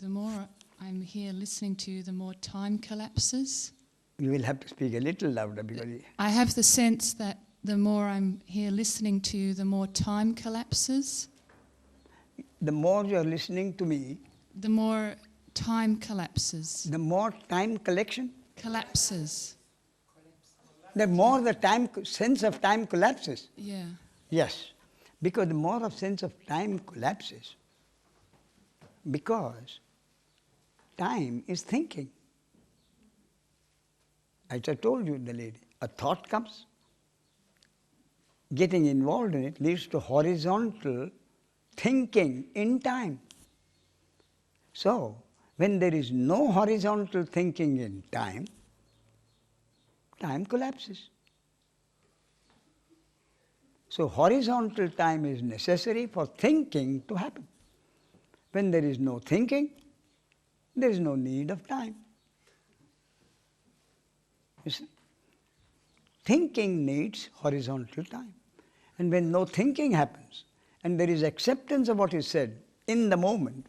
the more I'm here listening to you, the more time collapses. You will have to speak a little louder because I have the sense that the more I'm here listening to you, the more time collapses. the more you are listening to me, the more time collapses. the more time collection, Collapses. The more the sense of time collapses. Yeah. Yes, because the more of sense of time collapses, because time is thinking. As I told you, the lady, a thought comes, getting involved in it leads to horizontal thinking in time. So, when there is no horizontal thinking in time, time collapses. So, horizontal time is necessary for thinking to happen. When there is no thinking, there is no need of time. You see? Thinking needs horizontal time. And when no thinking happens, and there is acceptance of what is said in the moment,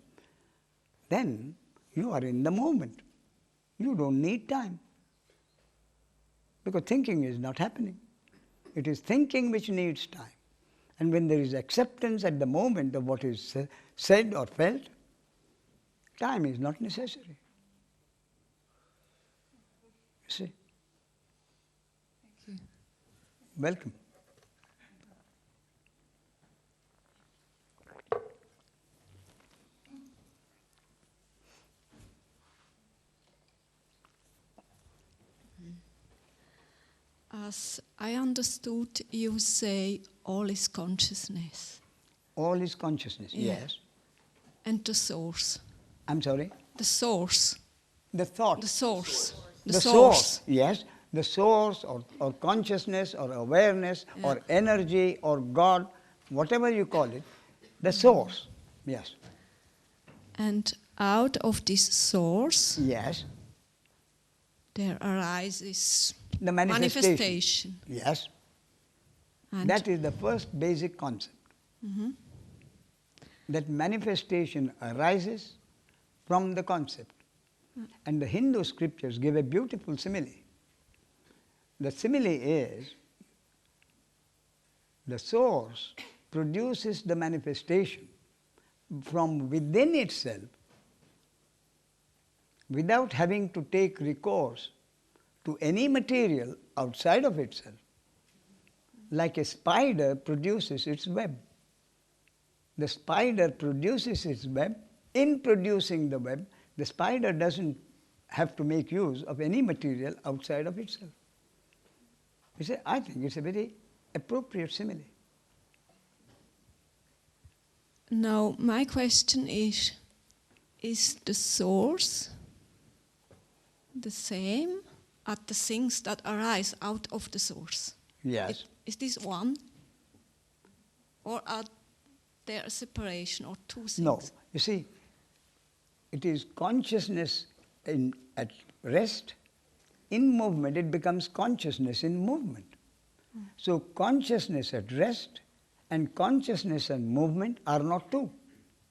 then you are in the moment. You don't need time. Because thinking is not happening. It is thinking which needs time. And when there is acceptance at the moment of what is said or felt, time is not necessary. You see? Thank you. Welcome. As I understood, you say all is consciousness. All is consciousness, Yeah. yes. And the source. I'm sorry? The source. The thought. The source. The source, yes. The source or consciousness or awareness or energy or God, whatever you call it, the source, yes. And out of this source, Yes, there arises the manifestation. Yes, And that is the first basic concept. That manifestation arises from the concept. And the Hindu scriptures give a beautiful simile. The simile is the source produces the manifestation from within itself without having to take recourse to any material outside of itself. Like a spider produces its web. The spider produces its web. In producing the web, the spider doesn't have to make use of any material outside of itself. You see, I think it's a very appropriate simile. now my question is the source the same as the things that arise out of the source? Yes. Is this one? Or are there a separation or two things? No. You see, it is consciousness at rest. In movement, it becomes consciousness in movement. So consciousness at rest and consciousness and movement are not two.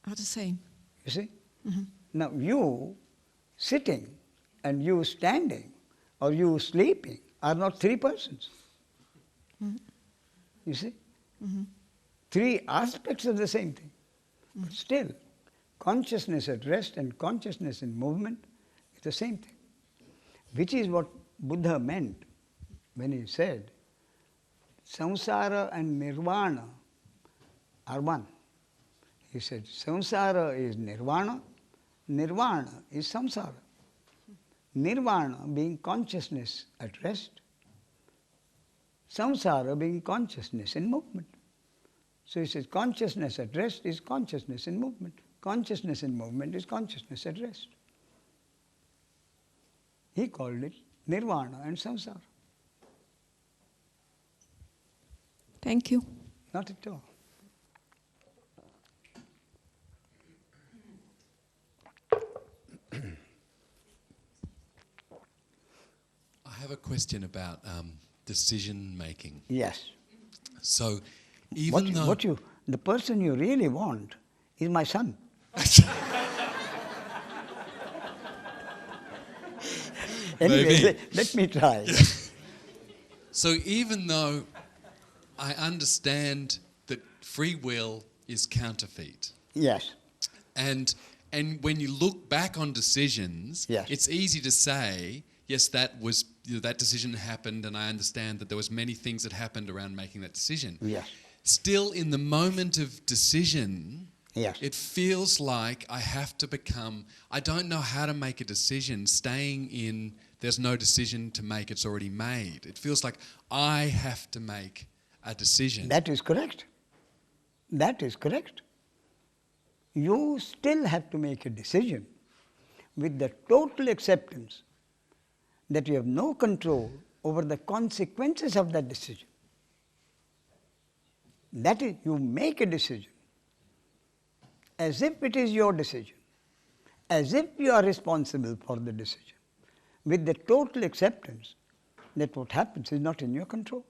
Are the same. You see? Now you sitting and you standing or you sleeping are not three persons. You see? Three aspects of the same thing. But still, consciousness at rest and consciousness in movement is the same thing. Which is what Buddha meant when he said, samsara and nirvana are one. He said, samsara is nirvana, nirvana is samsara. Nirvana being consciousness at rest, samsara being consciousness in movement. So he says, consciousness at rest is consciousness in movement. Consciousness in movement is consciousness at rest. He called it nirvana and samsara. Thank you. Not at all. I have a question about decision making. Yes. So, even The person you really want is my son. Anyway, Maybe. let me try. So even though I understand that free will is counterfeit, Yes. and when you look back on decisions, Yes. it's easy to say, yes, that was, that decision happened, and I understand that there was many things that happened around making that decision. Yes. Still, in the moment of decision, Yes. it feels like I have to become, I don't know how to make a decision staying in, there's no decision to make, it's already made. It feels like I have to make a decision. That is correct. That is correct. You still have to make a decision with the total acceptance that you have no control over the consequences of that decision. That is, you make a decision as if it is your decision, as if you are responsible for the decision, with the total acceptance that what happens is not in your control.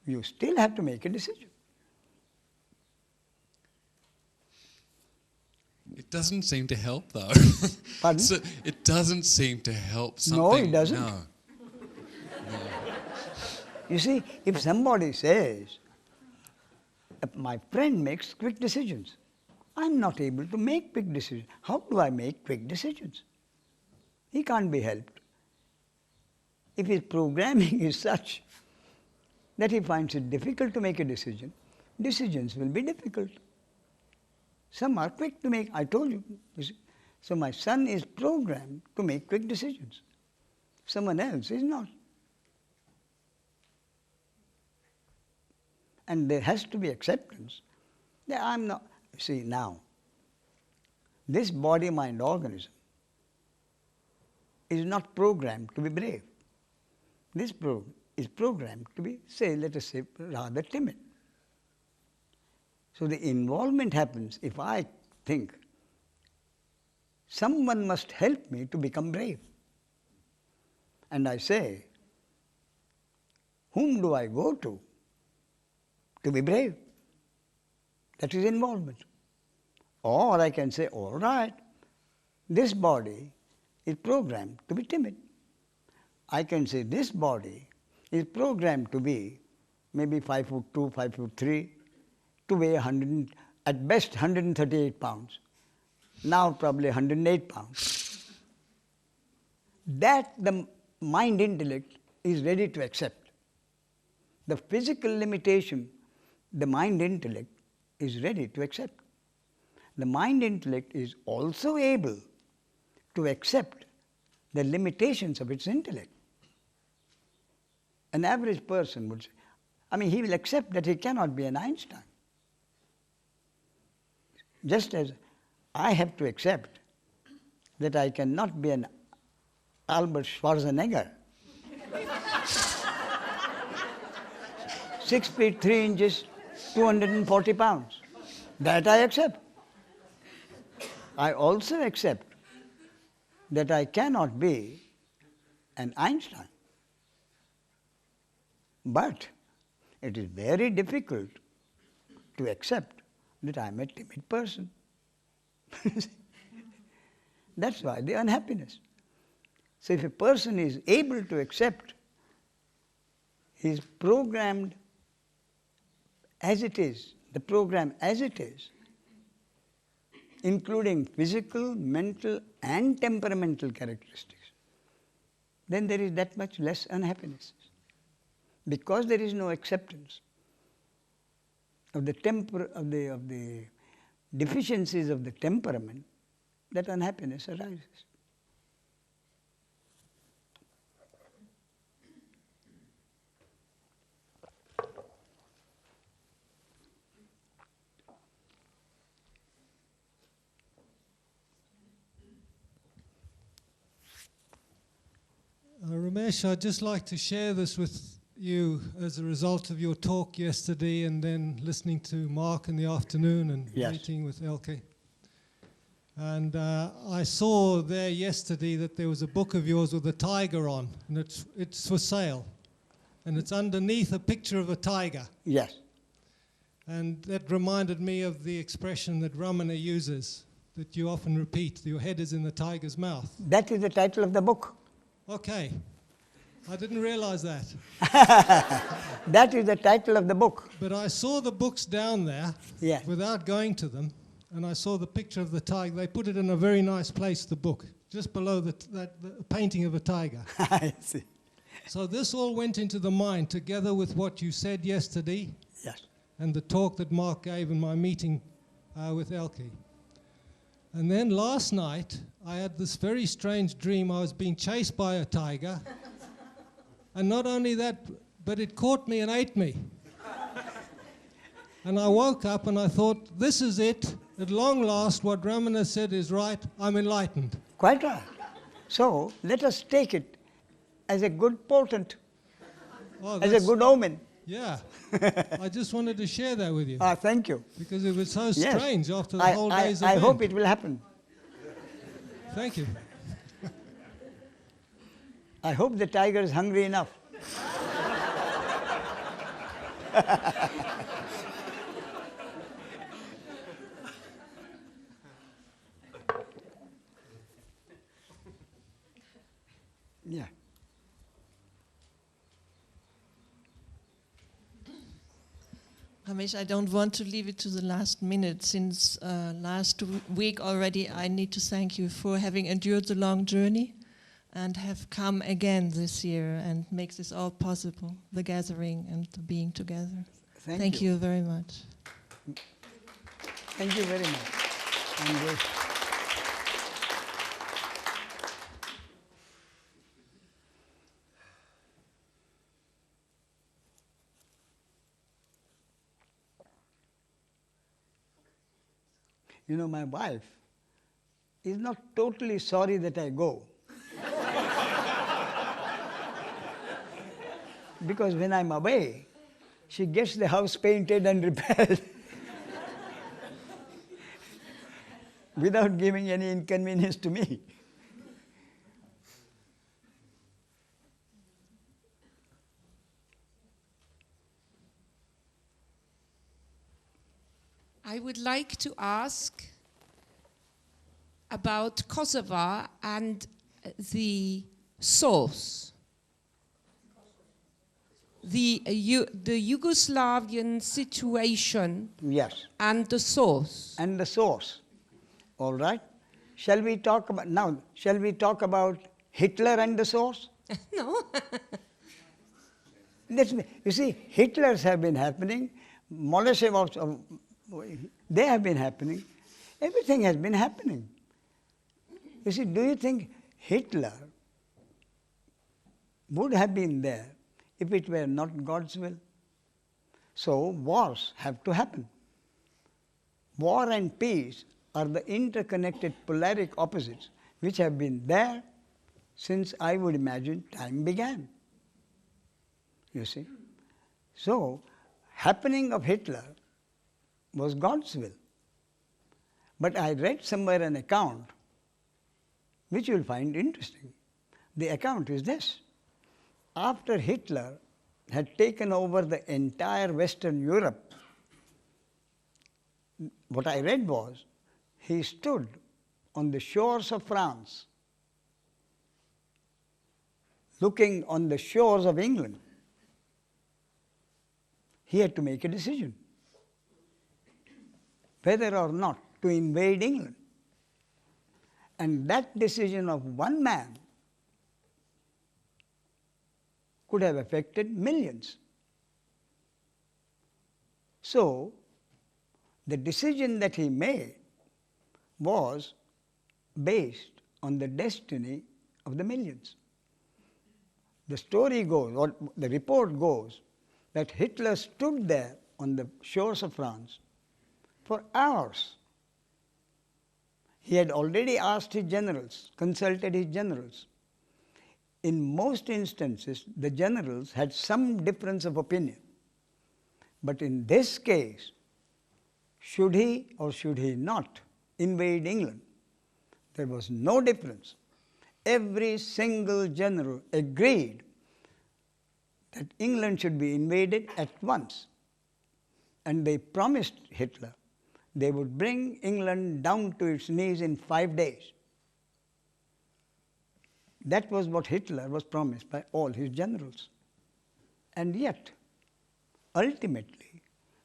You still have to make a decision. It doesn't seem to help, though. Pardon? So it doesn't seem to help something. No, it doesn't. No. You see, if somebody says, my friend makes quick decisions, I'm not able to make quick decisions. How do I make quick decisions? He can't be helped. If his programming is such that he finds it difficult to make a decision, decisions will be difficult. Some are quick to make, I told you. So my son is programmed to make quick decisions. Someone else is not. And there has to be acceptance that I'm not. See, now, this body, mind, organism is not programmed to be brave. This is programmed to be, let us say, rather timid. So the involvement happens if I think someone must help me to become brave. And I say, whom do I go to be brave? That is involvement. Or I can say, all right, this body is programmed to be timid. I can say this body is programmed to be maybe 5'2", 5'3", to weigh at best 138 pounds. Now probably 108 pounds. That the mind intellect is ready to accept. The physical limitation, the mind intellect is ready to accept. The mind intellect is also able to accept the limitations of its intellect. An average person would say, he will accept that he cannot be an Einstein. Just as I have to accept that I cannot be an Albert Schwarzenegger. 6 feet 3 inches, 240 pounds. That I accept. I also accept that I cannot be an Einstein. But it is very difficult to accept that I am a timid person. That's why the unhappiness. So if a person is able to accept, he is programmed as it is, the program as it is, including physical, mental and temperamental characteristics, then there is that much less unhappiness. Because there is no acceptance of the deficiencies of the temperament, that unhappiness arises. Ramesh, I'd just like to share this with you as a result of your talk yesterday and then listening to Mark in the afternoon and meeting with Elke. And I saw there yesterday that there was a book of yours with a tiger on, and it's for sale. And it's underneath a picture of a tiger. Yes. And that reminded me of the expression that Ramana uses, that you often repeat, your head is in the tiger's mouth. That is the title of the book. Okay. I didn't realize that. That is the title of the book. But I saw the books down there yes. without going to them, and I saw the picture of the tiger. They put it in a very nice place, the book. just below the painting of a tiger. I see. So this all went into the mind together with what you said yesterday. Yes. And the talk that Mark gave in my meeting with Elke. And then last night, I had this very strange dream. I was being chased by a tiger. And not only that, but it caught me and ate me. And I woke up and I thought, this is it. At long last, what Ramana said is right. I'm enlightened. Quite right. So let us take it as a good portent, as a good omen. Yeah. I just wanted to share that with you. Thank you. Because it was so Yes. strange after the whole day's I event. hope it will happen. Thank you. I hope the tiger is hungry enough. Yeah. Ramesh, I don't want to leave it to the last minute. Since last week already, I need to thank you for having endured the long journey and have come again this year and make this all possible, the gathering and the being together. Thank you very much. Thank you very much. And, you know, my wife is not totally sorry that I go. Because when I'm away, she gets the house painted and repaired without giving any inconvenience to me. I would like to ask about Kosovo and the source. The Yugoslavian situation. Yes. And the source. And the source. All right. Shall we talk about Hitler and the source? No. You see, Hitlers have been happening, Molotov, they have been happening, everything has been happening. You see, do you think Hitler would have been there if it were not God's will? So wars have to happen. War and peace are the interconnected polaric opposites which have been there since, I would imagine, time began. You see? So, happening of Hitler was God's will. But I read somewhere an account which you will find interesting. The account is this. After Hitler had taken over the entire Western Europe, what I read was he stood on the shores of France, looking on the shores of England. He had to make a decision whether or not to invade England. And that decision of one man could have affected millions. So, the decision that he made was based on the destiny of the millions. The story goes, or the report goes, that Hitler stood there on the shores of France for hours. He had already asked his generals, consulted his generals. In most instances, the generals had some difference of opinion. But in this case, should he or should he not invade England? There was no difference. Every single general agreed that England should be invaded at once. And they promised Hitler they would bring England down to its knees in 5 days. That was what Hitler was promised by all his generals. And yet, ultimately,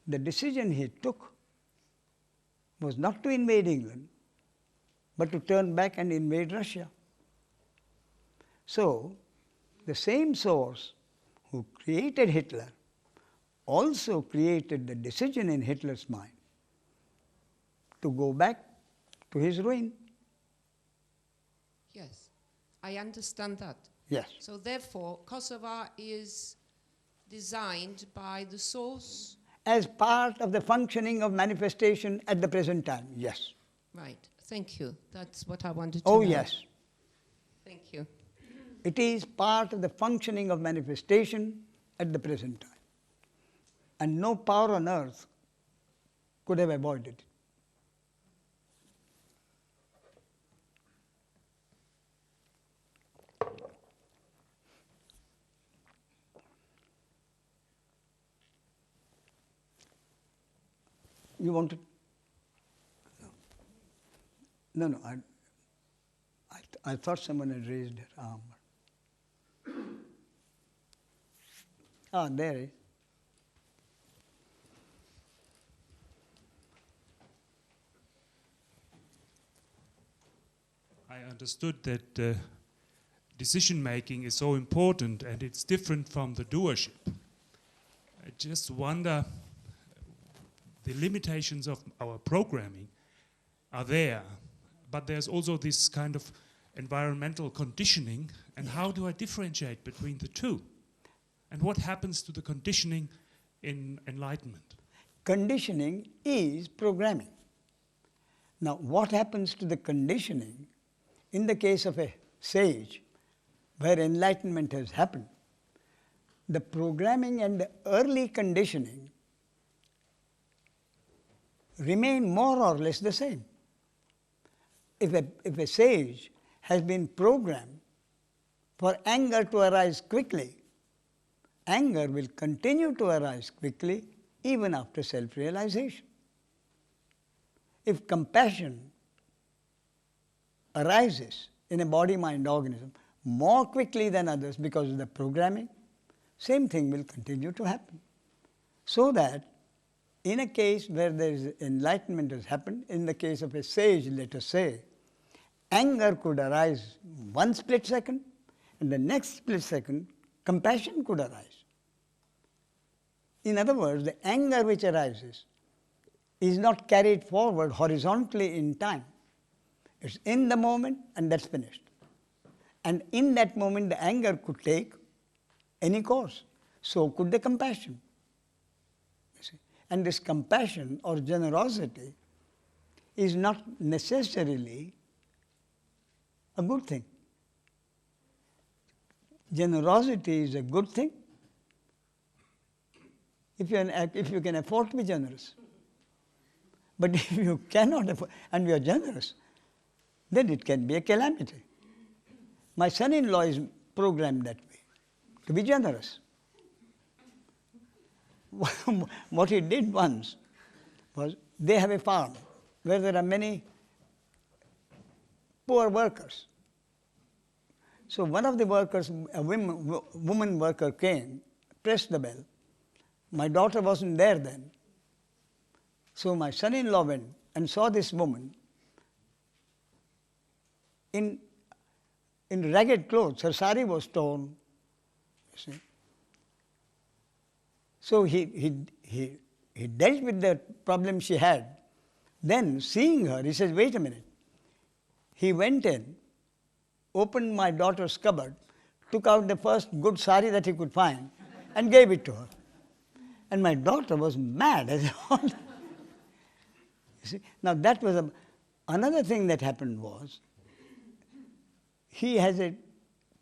the decision he took was not to invade England, but to turn back and invade Russia. So, the same source who created Hitler also created the decision in Hitler's mind to go back to his ruin. Yes, I understand that. Yes. So therefore, Kosovo is designed by the source? As part of the functioning of manifestation at the present time, yes. Right, thank you. That's what I wanted to Oh, know. yes. Thank you. It is part of the functioning of manifestation at the present time. And no power on earth could have avoided it. You want to? No, I thought someone had raised their arm. Ah, there it is. I understood that decision making is so important and it's different from the doership. I just wonder, the limitations of our programming are there, but there's also this kind of environmental conditioning, and how do I differentiate between the two? And what happens to the conditioning in enlightenment? Conditioning is programming. Now, what happens to the conditioning in the case of a sage where enlightenment has happened? The programming and the early conditioning remain more or less the same. If a sage has been programmed for anger to arise quickly, anger will continue to arise quickly even after self-realization. If compassion arises in a body-mind organism more quickly than others because of the programming, same thing will continue to happen. So that in a case where there is enlightenment has happened, in the case of a sage, let us say, anger could arise 1 split second, and the next split second, compassion could arise. In other words, the anger which arises is not carried forward horizontally in time. It's in the moment and that's finished. And in that moment, the anger could take any course. So could the compassion. You see? And this compassion or generosity is not necessarily a good thing. Generosity is a good thing if you can afford to be generous. But if you cannot afford, and you are generous, then it can be a calamity. My son-in-law is programmed that way, to be generous. What he did once was, they have a farm where there are many poor workers. So one of the workers, a woman worker came, pressed the bell. My daughter wasn't there then. So my son-in-law went and saw this woman in ragged clothes. Her sari was torn, you see. So he dealt with the problem she had. Then, seeing her, he says, wait a minute. He went in, opened my daughter's cupboard, took out the first good sari that he could find, and gave it to her. And my daughter was mad as all. You see? Now that was another thing that happened was, he has a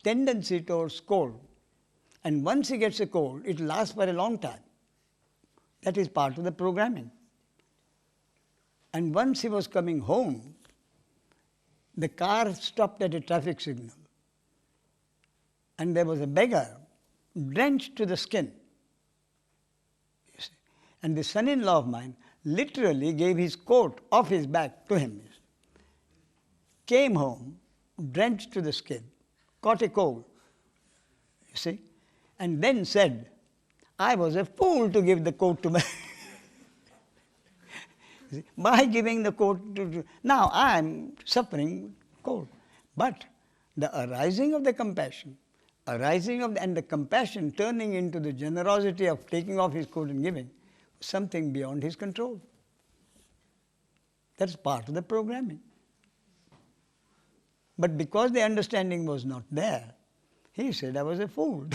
tendency towards cold. And once he gets a cold, it lasts for a long time. That is part of the programming. And once he was coming home, the car stopped at a traffic signal. And there was a beggar drenched to the skin. You see? And the son-in-law of mine literally gave his coat off his back to him. Came home, drenched to the skin, caught a cold, you see, and then said, I was a fool to give the coat to my... See, by giving the coat to, now I am suffering cold. But the arising of the compassion, and the compassion turning into the generosity of taking off his coat and giving, something beyond his control. That's part of the programming. But because the understanding was not there, he said I was a fool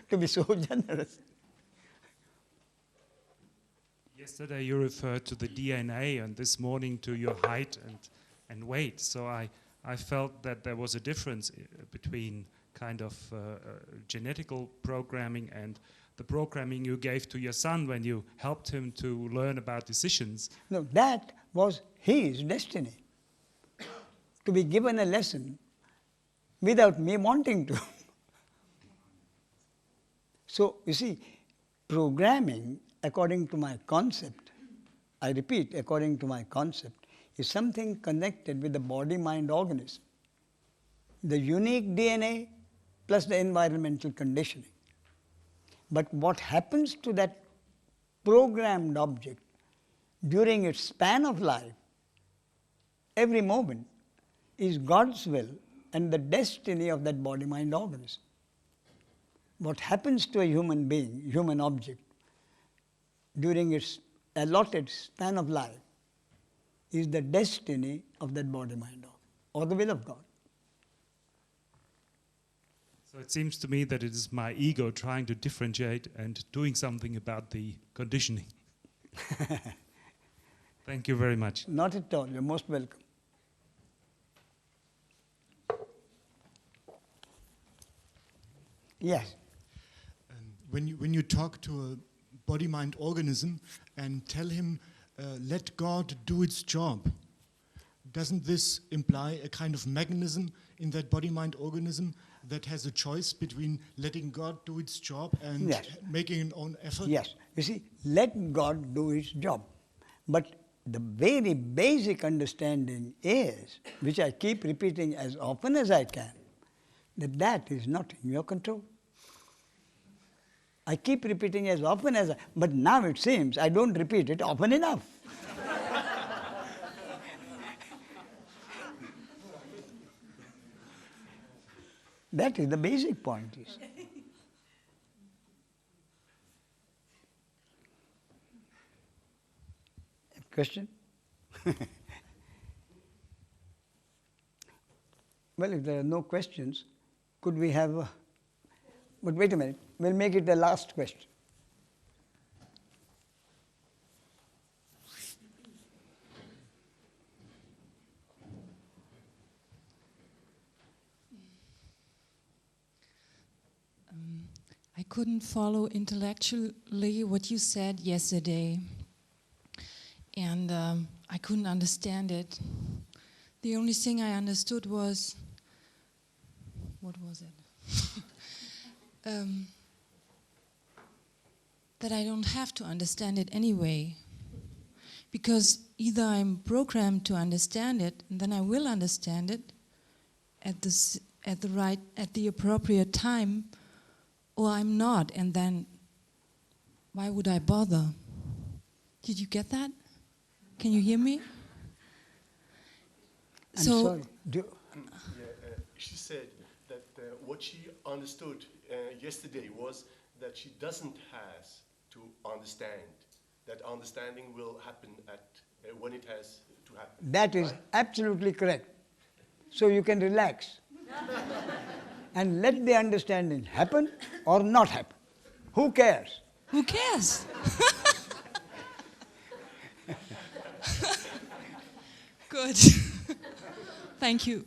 to be so generous. Yesterday you referred to the DNA, and this morning to your height and weight. So I felt that there was a difference between kind of genetical programming and the programming you gave to your son when you helped him to learn about decisions. No, that was his destiny. To be given a lesson without me wanting to. So, you see, programming according to my concept, I repeat, according to my concept, is something connected with the body-mind organism. The unique DNA plus the environmental conditioning. But what happens to that programmed object during its span of life, every moment, is God's will and the destiny of that body-mind organism. What happens to a human being, human object, during its allotted span of life is the destiny of that body-mind or the will of God. So it seems to me that it is my ego trying to differentiate and doing something about the conditioning. Thank you very much. Not at all. You're most welcome. Yes. When you talk to a body-mind organism and tell him, let God do its job, doesn't this imply a kind of mechanism in that body-mind organism that has a choice between letting God do its job and yes. making an own effort? Yes. You see, let God do its job. But the very basic understanding is, which I keep repeating as often as I can, that is not in your control. I keep repeating as often as but now it seems I don't repeat it often enough. That is the basic point. Question? Well, if there are no questions, could we have but wait a minute, we'll make it the last question. I couldn't follow intellectually what you said yesterday, and I couldn't understand it. The only thing I understood was, what was it? That I don't have to understand it anyway, because either I'm programmed to understand it, and then I will understand it at the appropriate time, or I'm not, and then why would I bother? Did you get that? Can you hear me? I'm sorry. She said that what she understood yesterday was that she doesn't have to understand. That understanding will happen when it has to happen. That is absolutely correct. So you can relax and let the understanding happen or not happen. Who cares? Who cares? Good. Thank you.